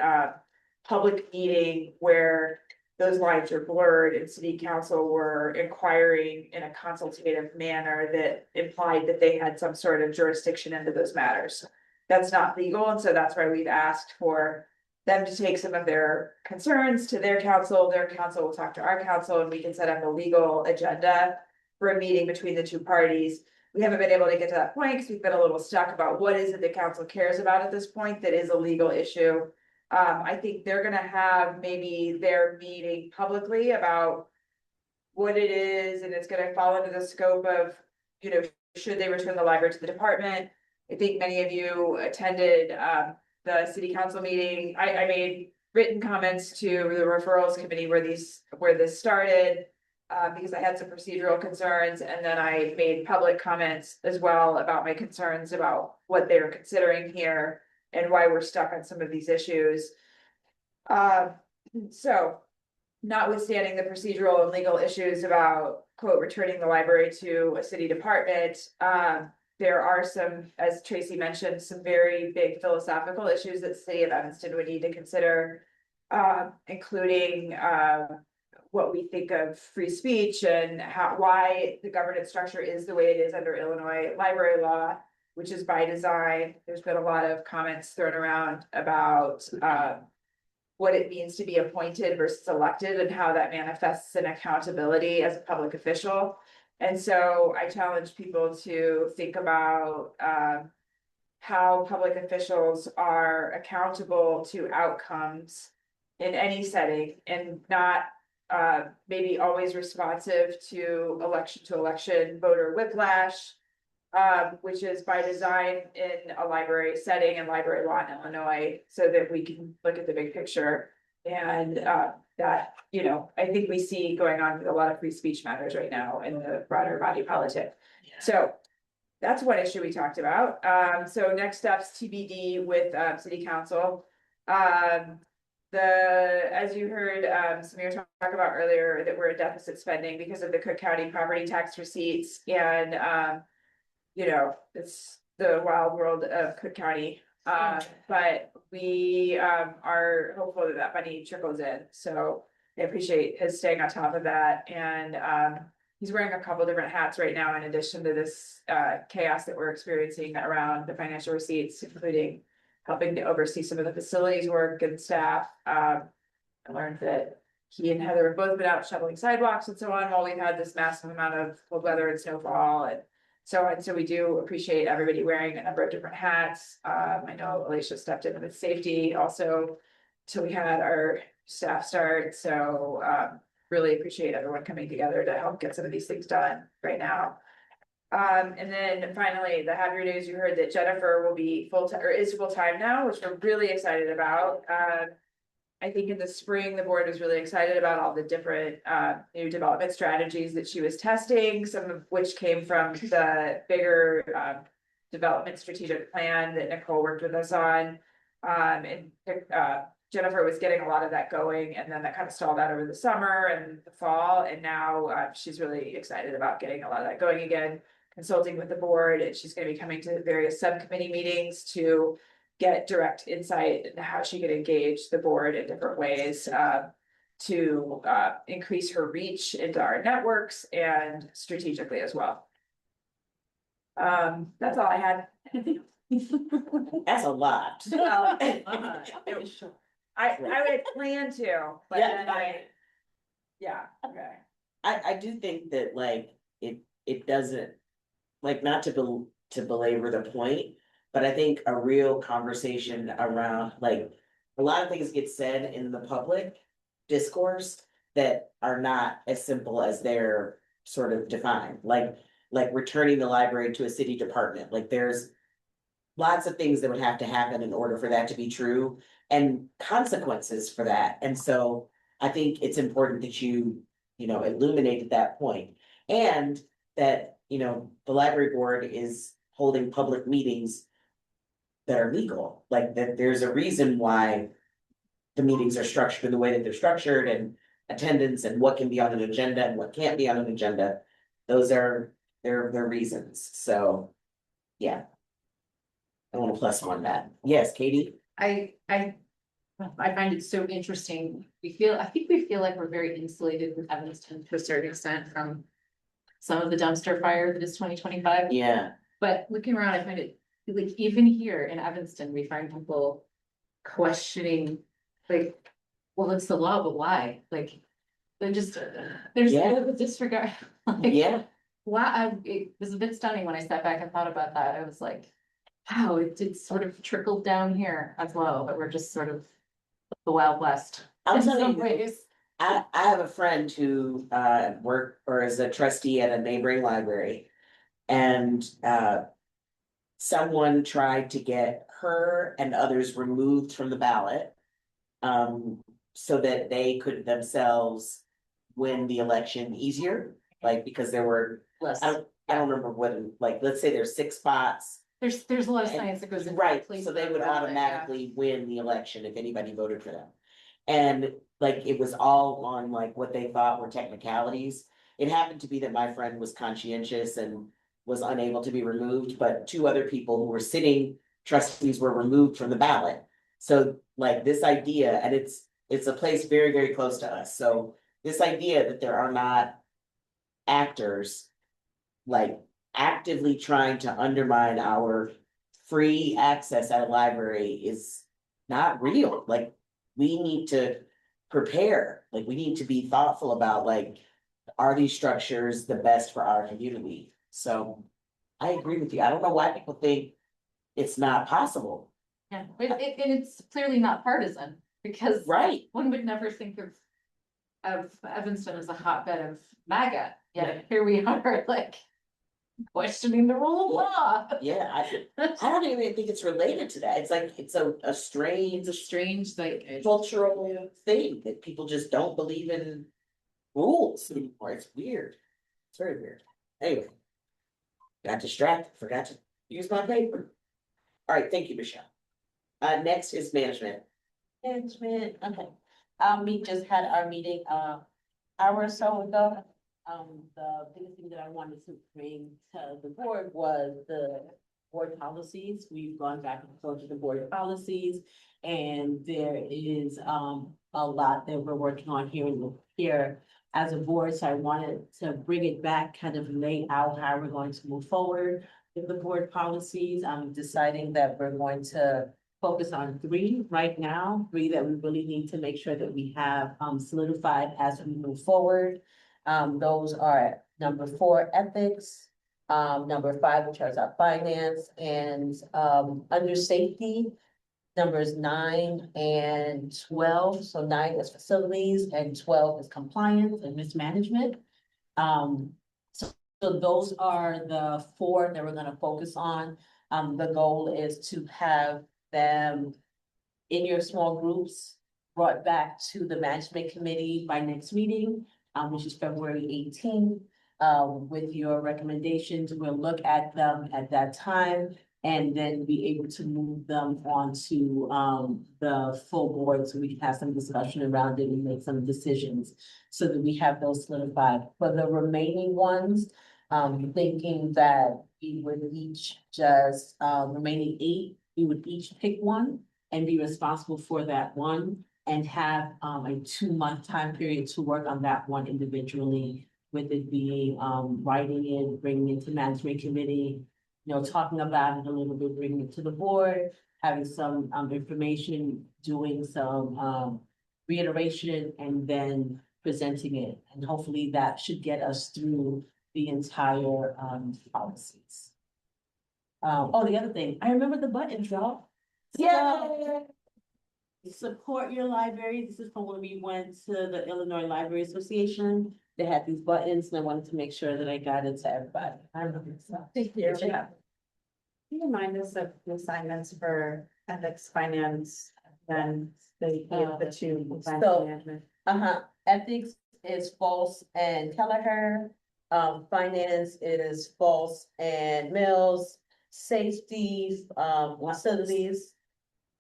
public meeting where those lines are blurred and city council were inquiring in a consultative manner that implied that they had some sort of jurisdiction into those matters. That's not legal, and so that's why we've asked for them to take some of their concerns to their council will talk to our council, and we can set up a legal agenda for a meeting between the two parties. We haven't been able to get to that point because we've been a little stuck about what is it the council cares about at this point that is a legal issue. I think they're gonna have maybe their meeting publicly about what it is, and it's gonna fall into the scope of, you know, should they return the library to the department? I think many of you attended the city council meeting. I made written comments to the referrals committee where this started. Because I had some procedural concerns, and then I made public comments as well about my concerns about what they're considering here and why we're stuck on some of these issues. So notwithstanding the procedural and legal issues about quote returning the library to a city department, there are some, as Tracy mentioned, some very big philosophical issues that the city of Evanston would need to consider, including what we think of free speech and why the governance structure is the way it is under Illinois library law, which is by design. There's been a lot of comments thrown around about what it means to be appointed versus elected and how that manifests in accountability as a public official. And so I challenge people to think about how public officials are accountable to outcomes in any setting and not maybe always responsive to election voter whiplash, which is by design in a library setting and library law in Illinois, so that we can look at the big picture. And that, you know, I think we see going on with a lot of free speech matters right now in the broader body politic. So that's one issue we talked about. So next steps TBD with city council. As you heard Samir talk about earlier, that we're a deficit spending because of the Cook County property tax receipts, and you know, it's the wild world of Cook County. But we are hopeful that that money trickles in, so I appreciate his staying on top of that. And he's wearing a couple different hats right now, in addition to this chaos that we're experiencing around the financial receipts, including helping to oversee some of the facilities work and staff. I learned that he and Heather have both been out shoveling sidewalks and so on, while we've had this massive amount of cold weather and snowfall and so on. So we do appreciate everybody wearing a number of different hats. I know Alicia stepped in with safety also till we had our staff start. So really appreciate everyone coming together to help get some of these things done right now. And then finally, the happier news, you heard that Jennifer will be full-time, or is full-time now, which we're really excited about. I think in the spring, the board was really excited about all the different new development strategies that she was testing, some of which came from the bigger development strategic plan that Nicole worked with us on. And Jennifer was getting a lot of that going, and then that kind of stalled out over the summer and the fall. And now she's really excited about getting a lot of that going again, consulting with the board, and she's going to be coming to various subcommittee meetings to get direct insight into how she could engage the board in different ways to increase her reach into our networks and strategically as well. That's all I had. That's a lot. Well, I would plan to, but Yeah, then yeah, okay. I do think that like it doesn't, like, not to belabor the point, but I think a real conversation around, like, a lot of things get said in the public discourse that are not as simple as they're sort of defined, like returning the library to a city department. Like, there's lots of things that would have to happen in order for that to be true, and consequences for that. And so I think it's important that you know, illuminated that point, and that, you know, the library board is holding public meetings that are legal, like that there's a reason why the meetings are structured in the way that they're structured, and attendance and what can be on an agenda and what can't be on an agenda. Those are their reasons. So yeah. I want to plus one that. Yes, Katie? I find it so interesting. I think we feel like we're very insulated with Evanston to a certain extent from some of the dumpster fire that is 2025. Yeah. But looking around, I find it, like, even here in Evanston, we find people questioning, like, well, it's the law, but why? Like, they're just, there's a disregard. Like, Yeah. wow, it was a bit stunning when I stepped back and thought about that. I was like, wow, it did sort of trickle down here as well, but we're just sort of the Wild West. I'll in tell some you, ways. I have a friend who worked or is a trustee at a neighboring library, and someone tried to get her and others removed from the ballot so that they could themselves win the election easier, like, because there were Less. I don't remember what, like, let's say there's 6 spots. There's a lot of science that goes into. Right, placing so they would the ballot, automatically win the election if anybody voted for them. And like, it was all on like what they thought were technicalities. It happened to be that my friend was conscientious and was unable to be removed, but 2 other people who were sitting trustees were removed from the ballot. So like, this idea, and it's a place very, very close to us. So this idea that there are not actors like actively trying to undermine our free access at a library is not real. Like, we need to prepare, like, we need to be thoughtful about, like, are these structures the best for our community? So I agree with you. I don't know why people think it's not possible. Yeah, and it's clearly not partisan, because Right. one would never think of Evanston as a hotbed of MAGA, yet here we are, like, questioning the rule of law. Yeah, I don't even think it's related to that. It's like, it's a It's strange a strange, like, cultural thing that people just don't believe in rules anymore. It's weird. It's very weird. Anyway. Got distracted, forgot to use my paper. All right, thank you, Michelle. Next is management. Management, okay. We just had our meeting, hour or so ago. The biggest thing that I wanted to bring to the board was the board policies. We've gone back and forth with the board policies. And there is, a lot that we're working on here as a board. So I wanted to bring it back, kind of lay out how we're going to move forward with the board policies. I'm deciding that we're going to focus on three right now, three that we really need to make sure that we have solidified as we move forward. Those are number 4, ethics, number 5, which is our finance, and under safety, numbers 9 and 12. So 9 is facilities and 12 is compliance and mismanagement. So those are the 4 that we're gonna focus on. The goal is to have them in your small groups brought back to the management committee by next meeting, which is February 18th. With your recommendations, we'll look at them at that time and then be able to move them on to the full board so we can have some discussion around it and make some decisions so that we have those solidified. For the remaining ones, thinking that we would each just, remaining 8, we would each pick one and be responsible for that one and have a 2-month time period to work on that one individually, with it being writing it, bringing it to management committee, talking about it a little bit, bringing it to the board, having some information, doing some reiteration, and then presenting it. And hopefully that should get us through the entire policies. Oh, the other thing, I remember the buttons, y'all. Yeah. Support your library. This is from when we went to the Illinois Library Association. They had these buttons and I wanted to make sure that I got it to everybody. I remember stuff. Thank you. Can you remind us of the assignments for ethics, finance, then the 2 So- management? Ethics is False and Kelleher. Finance is False and Mills. Safety, facilities.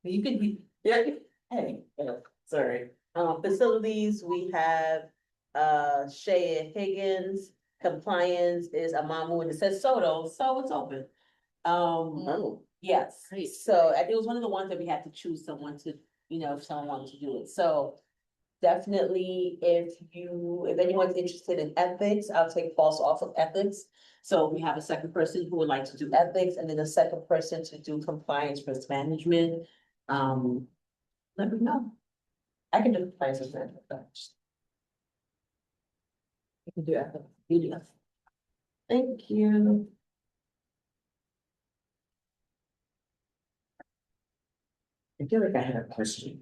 You can be, Yeah. Hey, sorry. facilities, we have Shay and Higgins. Compliance is Amamu, and it says Soto, so it's open. Oh, Yes, Great. so it was one of the ones that we had to choose someone to, if someone wanted to do it, so. Definitely, if anyone's interested in ethics, I'll take false off of ethics. So we have a second person who would like to do ethics, and then a second person to do compliance risk management. Let me know. I can do compliance risk management. You can do ethics. You do ethics. Thank you. I feel like I had a question.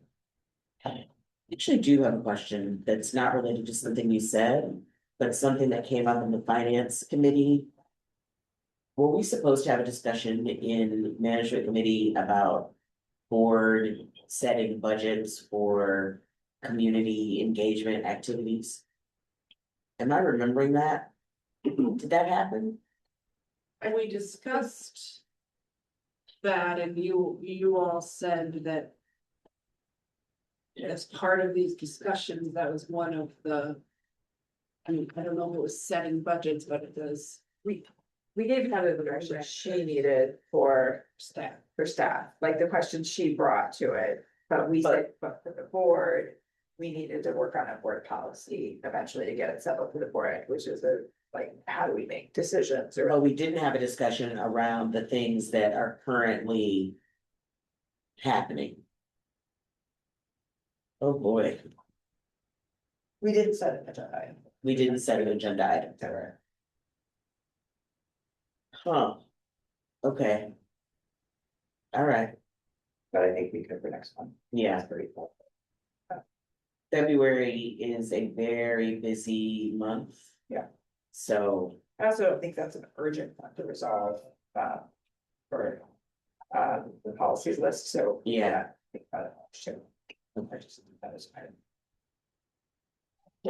I actually do have a question that's not related to something you said, but something that came up in the finance committee. Were we supposed to have a discussion in management committee about board setting budgets for community engagement activities? Am I remembering that? Did that happen? And we discussed that, and you all said that as part of these discussions, that was one of the, I mean, I don't know if it was setting budgets, but it was We gave Heather the direction she needed for staff. like the questions she brought to it. But we said, but for the board, we needed to work on a board policy eventually to get it settled for the board, which is how do we make decisions or. But we didn't have a discussion around the things that are currently happening. Oh, boy, We didn't set an agenda item. we didn't set an agenda item for it. Huh. Okay. All right, But I think we could for next one. yeah. That's pretty cool. February is a very busy month. Yeah. So I also don't think that's an urgent one to resolve, for, the policies list, so. Yeah. Think about it, too. I just think that is fine.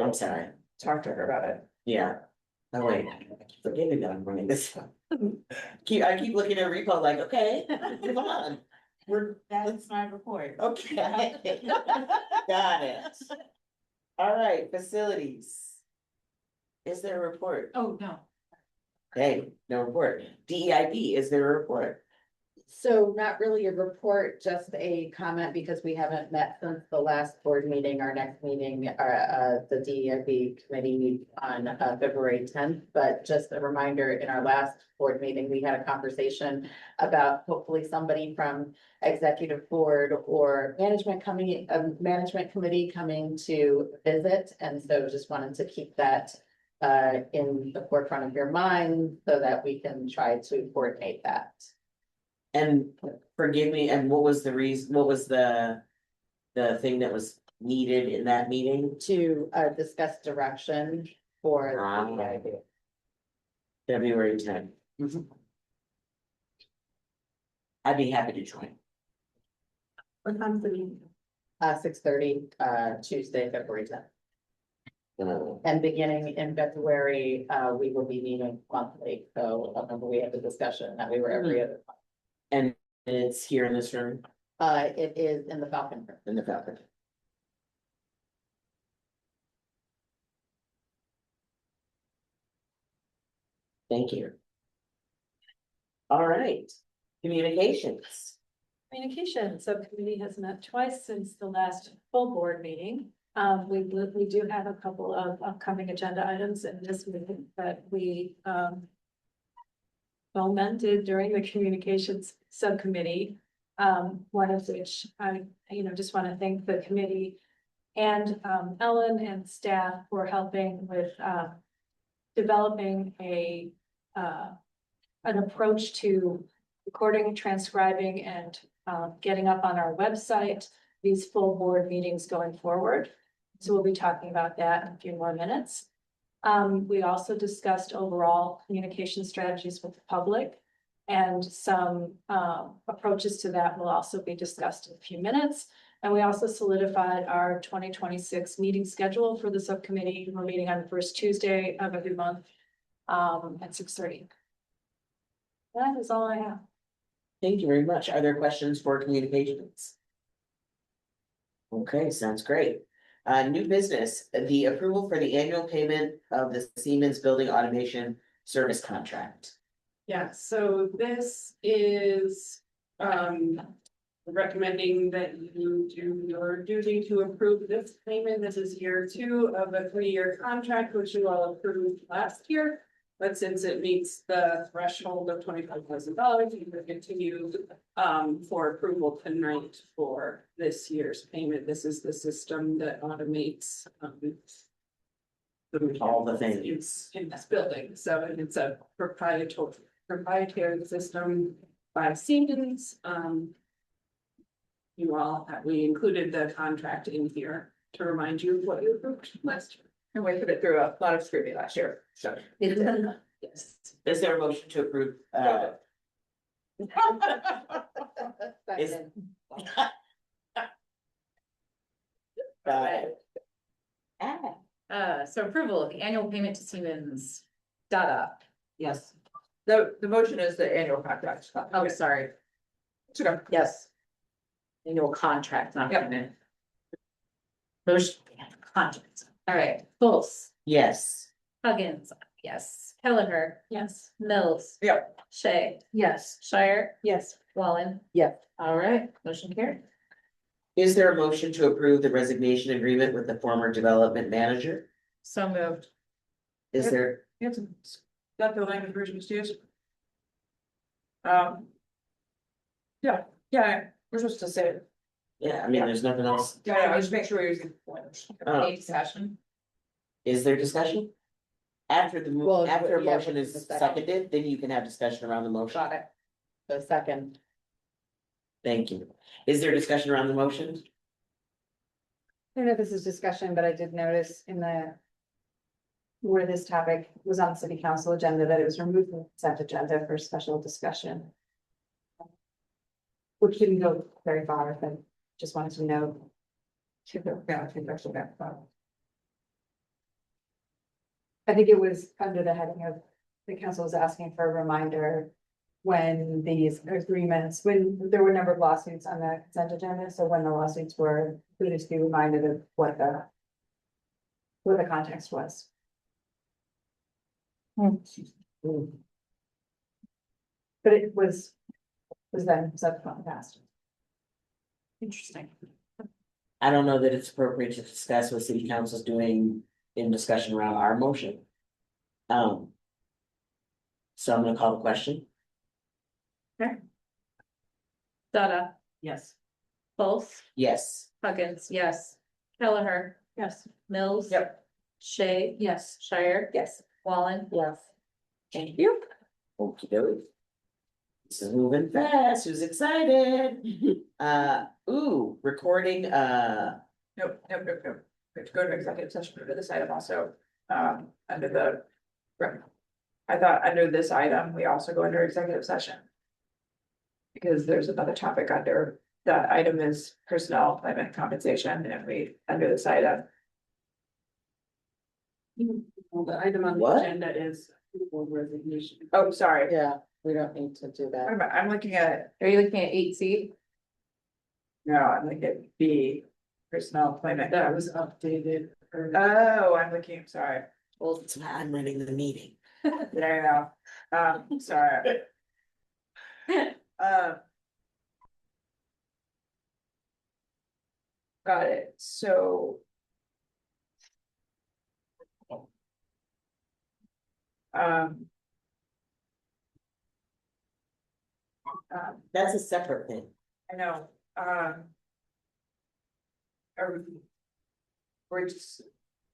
I'm sorry, Talk to her about it. yeah. Oh, wait, I keep forgetting that I'm running this. I keep looking at repo like, okay, move on. That's my report. Okay. Got it. All right, facilities. Is there a report? Oh, no. Hey, no report. DEIB, is there a report? So not really a report, just a comment because we haven't met since the last board meeting. Our next meeting, the DEIB committee meets on February 10th. But just a reminder, in our last board meeting, we had a conversation about hopefully somebody from executive board or management committee coming to visit. And so just wanted to keep that in the forefront of your mind so that we can try to coordinate that. And forgive me, and what was the reason, what was the thing that was needed in that meeting? To discuss direction for Ah. the idea. February 10th. I'd be happy to join. What time's the meeting? 6:30, Tuesday, February 10th. Uh, And beginning in February, we will be meeting monthly. So I remember we had the discussion that we were every other month. And it's here in this room, It is in the Falcon Room. in the Falcon. Thank you. All right, communications. Communication subcommittee has met twice since the last full board meeting. We do have a couple of upcoming agenda items in this meeting that we fomented during the communications subcommittee. One of which I, just want to thank the committee and Ellen and staff for helping with developing an approach to recording, transcribing, and getting up on our website these full board meetings going forward. So we'll be talking about that in a few more minutes. We also discussed overall communication strategies with the public, and some approaches to that will also be discussed in a few minutes. And we also solidified our 2026 meeting schedule for the subcommittee. We're meeting on the first Tuesday of every month at 6:30. That is all I have. Thank you very much. Are there questions for communications? Okay, sounds great. New business, the approval for the annual payment of the Siemens Building Automation Service Contract. Yeah, so this is recommending that you do your duty to approve this payment. This is year 2 of a 3-year contract, which you all approved last year. But since it meets the threshold of $25,000, you can continue for approval tonight for this year's payment. This is the system that automates All the things. in this building. So it's a proprietary system by Siemens. We included the contract in here to remind you of what you approved last year. And we put it through a lot of scrutiny last year, so. Yes. Is there a motion to approve? Is- So approval of the annual payment to Siemens, data. Yes. The motion is the annual contract. Oh, sorry. Okay. Yes. Annual contract, not Yep. payment. Motion, contract. All right, Bulls, Yes. Huggins, yes. Kelleher, Yes. Mills. Yep. Shay, Yes. Shire, Yes. Wallen. Yes. All right, motion carried. Is there a motion to approve the resignation agreement with the former development manager? So moved. Is there, It's got the language versions used. Yeah, we're supposed to say it. yeah, I mean, there's nothing else. Yeah, just make sure we're using. Oh. Discussion. Is there discussion? After Well, after a yeah, motion is the second. seconded, then you can have discussion around the motion. Got it. The second. Thank you. Is there discussion around the motion? I don't know if this is discussion, but I did notice in the where this topic was on the city council agenda, that it was removed from the consent agenda for special discussion. Which didn't go very far, but just wanted to know. I think it was under the heading of, the council was asking for a reminder when these agreements, when there were a number of lawsuits on the consent agenda, so when the lawsuits were, we just be reminded of what the context was. But it was then subsequently passed. Interesting. I don't know that it's appropriate to discuss what city council is doing in discussion around our motion. So I'm gonna call the question. Dada, Yes. Both, Yes. Huggins, yes. Kelleher. Yes. Mills. Yep. Shay. Yes. Shire. Yes. Wallen. Yes. Thank you. Okey doke. This is moving fast, who's excited? Recording, Nope. We have to go to executive session for this item also, under the. I thought under this item, we also go under executive session. Because there's another topic under, that item is personnel, employment, and compensation, and we, under this item. Well, the item on the What? agenda is resignation. Oh, sorry, yeah, we don't need to do that. I'm looking at, Are you looking at 8C? no, I'm looking at B, personnel, employment. That was updated. Oh, I'm looking, sorry, Well, that's why I'm running the meeting. there you go, sorry. Got it, so. Um. That's a separate thing. I know, we're just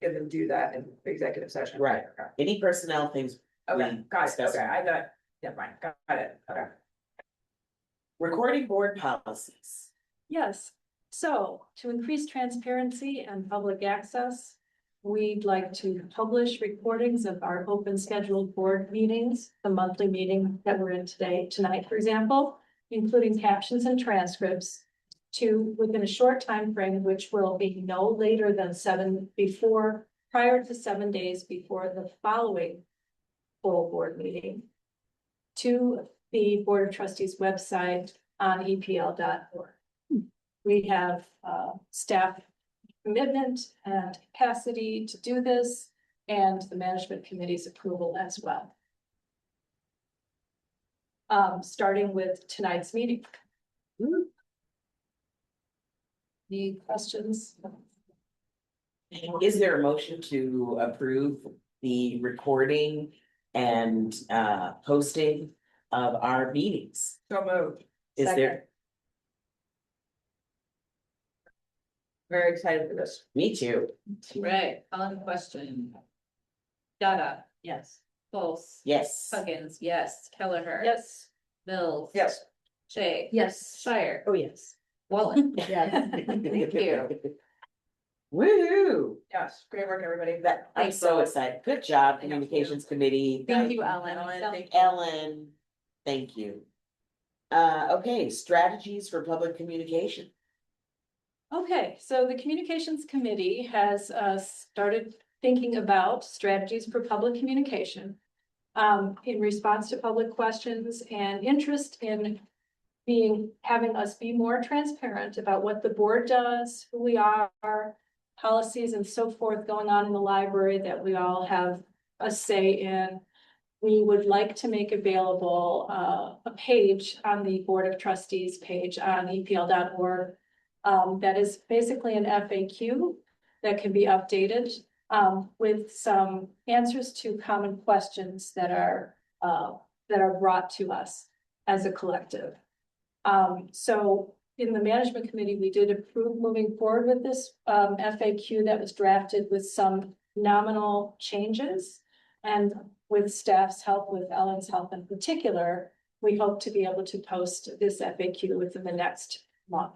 gonna do that in executive session. Right. Any personnel things. Okay, we got it, discuss. okay, I got, yeah, fine, got it, okay. Recording board policies. Yes, so to increase transparency and public access, we'd like to publish recordings of our open scheduled board meetings, the monthly meeting that we're in tonight, for example, including captions and transcripts to within a short time frame, which will be no later than prior to 7 days before the following full board meeting, to the Board of Trustees website on EPL.org. We have staff commitment and capacity to do this, and the management committee's approval as well. Starting with tonight's meeting. Any questions? Is there a motion to approve the recording and posting of our meetings? So moved, Is there? very excited for this. Me too. Right, on the question. Dada, Yes. Both. Yes. Huggins, yes. Kelleher. Yes. Mills. Yes. Shay. Yes. Shire. Oh, yes. Wallen. Yes. Thank you. Woo! Yes, great work, everybody. I'm so excited. Good job, Communications Committee. Thank you, Ellen. Ellen, thank you. Okay, strategies for public communication. Okay, so the Communications Committee has started thinking about strategies for public communication in response to public questions and interest in having us be more transparent about what the board does, who we are, policies and so forth going on in the library that we all have a say in. We would like to make available a page on the Board of Trustees page on EPL.org. That is basically an FAQ that can be updated with some answers to common questions that are brought to us as a collective. So in the management committee, we did approve moving forward with this FAQ that was drafted with some nominal changes. And with staff's help, with Ellen's help in particular, we hope to be able to post this FAQ within the next month.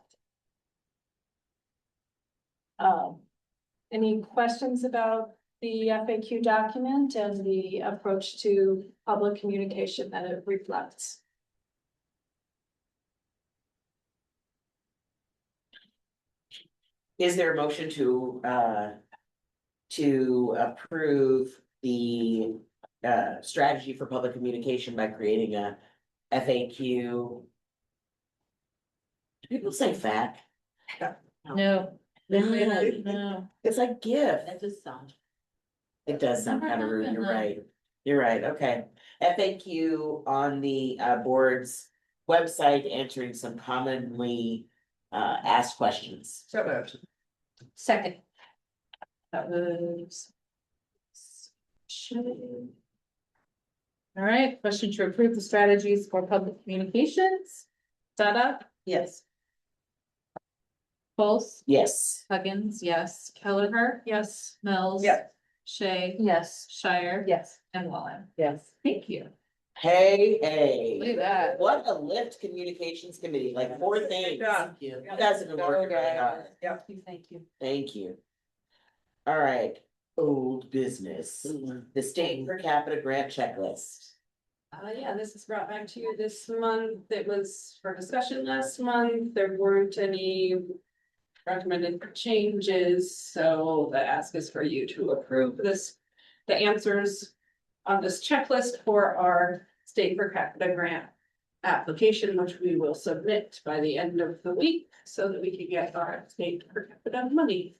Any questions about the FAQ document and the approach to public communication that it reflects. Is there a motion to approve the strategy for public communication by creating a FAQ? Do people say FAQ? No. No. It's like GIF. That just sounds. It does sound kind of rude, you're right. You're right, okay. FAQ on the board's website, answering some commonly asked questions. So moved. Second. That was. All right, question to approve the strategies for public communications. Dada, Yes. Pulse, Yes. Huggins, yes, Kelleher, Yes. Mills. Yes. Shay, Yes. Shire. Yes. And Wallen. Yes. Thank you. Hey, Look hey. at that. What a lift communications committee, like 4 things. job. Thank you. You guys have been working really hard. Yep. Thank you. Thank you. All right, old business, the state per capita grant checklist. Yeah, this is brought back to you this month. It was for discussion last month. There weren't any recommended changes, so the ask is for you to approve this, the answers on this checklist for our state per capita grant application, which we will submit by the end of the week so that we can get our state per capita money.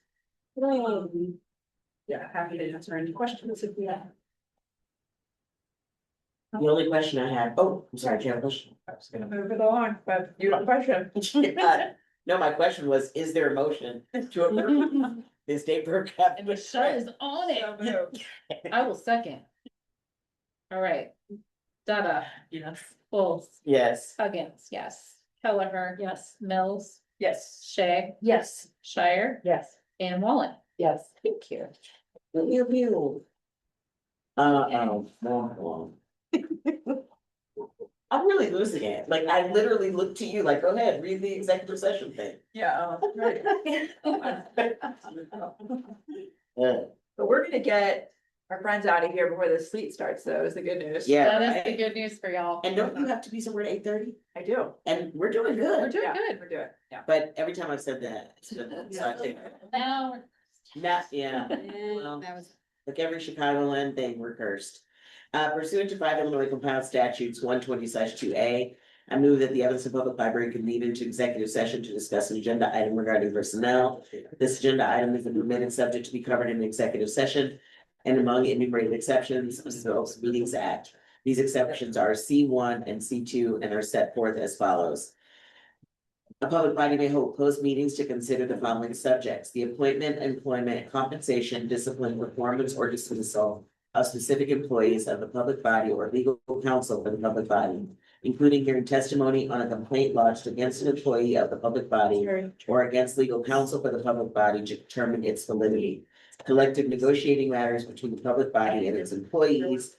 Yeah, happy to answer any questions if you have. The only question I have, oh, I'm sorry, do you have a question? I was gonna move it along, but you have a question. No, my question was, is there a motion to approve the state per capita? And Michelle is on So it. moved. I will second. All right. Dada, Yes. Pulse, Yes. Huggins, yes, Kelleher. Yes. Mills, Yes. Shay, Yes. Shire, Yes. and Wallen. Yes. Thank you. Pew, pew. No. I'm really losing it, like, I literally look to you, like, go ahead, read the executive session thing. Yeah, right. Uh, But we're gonna get our friends out of here before the sleet starts, though, is the good news. Yeah. That is right. the good news for y'all. And don't you have to be somewhere at 8:30? I do. And we're doing good. We're doing Yeah, good. We're doing, yeah. But every time I've said that, so I think, Now. yeah, well, That was. like every Chicagoland thing, we're cursed. Pursuant to 5 Illinois compiled statutes 120/2A, I move that the Evanston Public Library convene into executive session to discuss an agenda item regarding personnel. This agenda item is permitted subject to be covered in executive session. And among enumerated exceptions of the Open Meetings Act. These exceptions are C1 and C2 and are set forth as follows. A public body may hold closed meetings to consider the following subjects: the appointment, employment, compensation, discipline, performance, or dismissal of specific employees of the public body or legal counsel for the public body, including hearing testimony on a complaint lodged against an employee of the public body or against legal counsel for the public body to determine its validity. Collective negotiating matters between the public body and its employees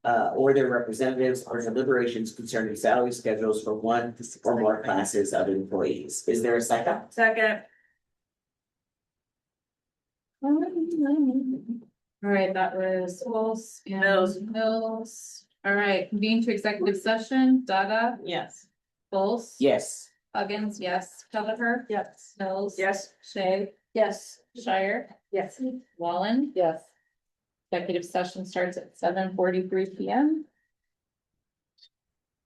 or their representatives, or deliberations concerning salary schedules for one or more classes of employees. Is there a second? Second. All right, that was Pulse and Mills. All right, convene to executive session. Dada, Yes. Pulse. Yes. Huggins, yes, Kelleher. Yes. Mills. Yes. Shay, Yes. Shire, Yes. Wallen. Yes. Executive session starts at 7:43 PM.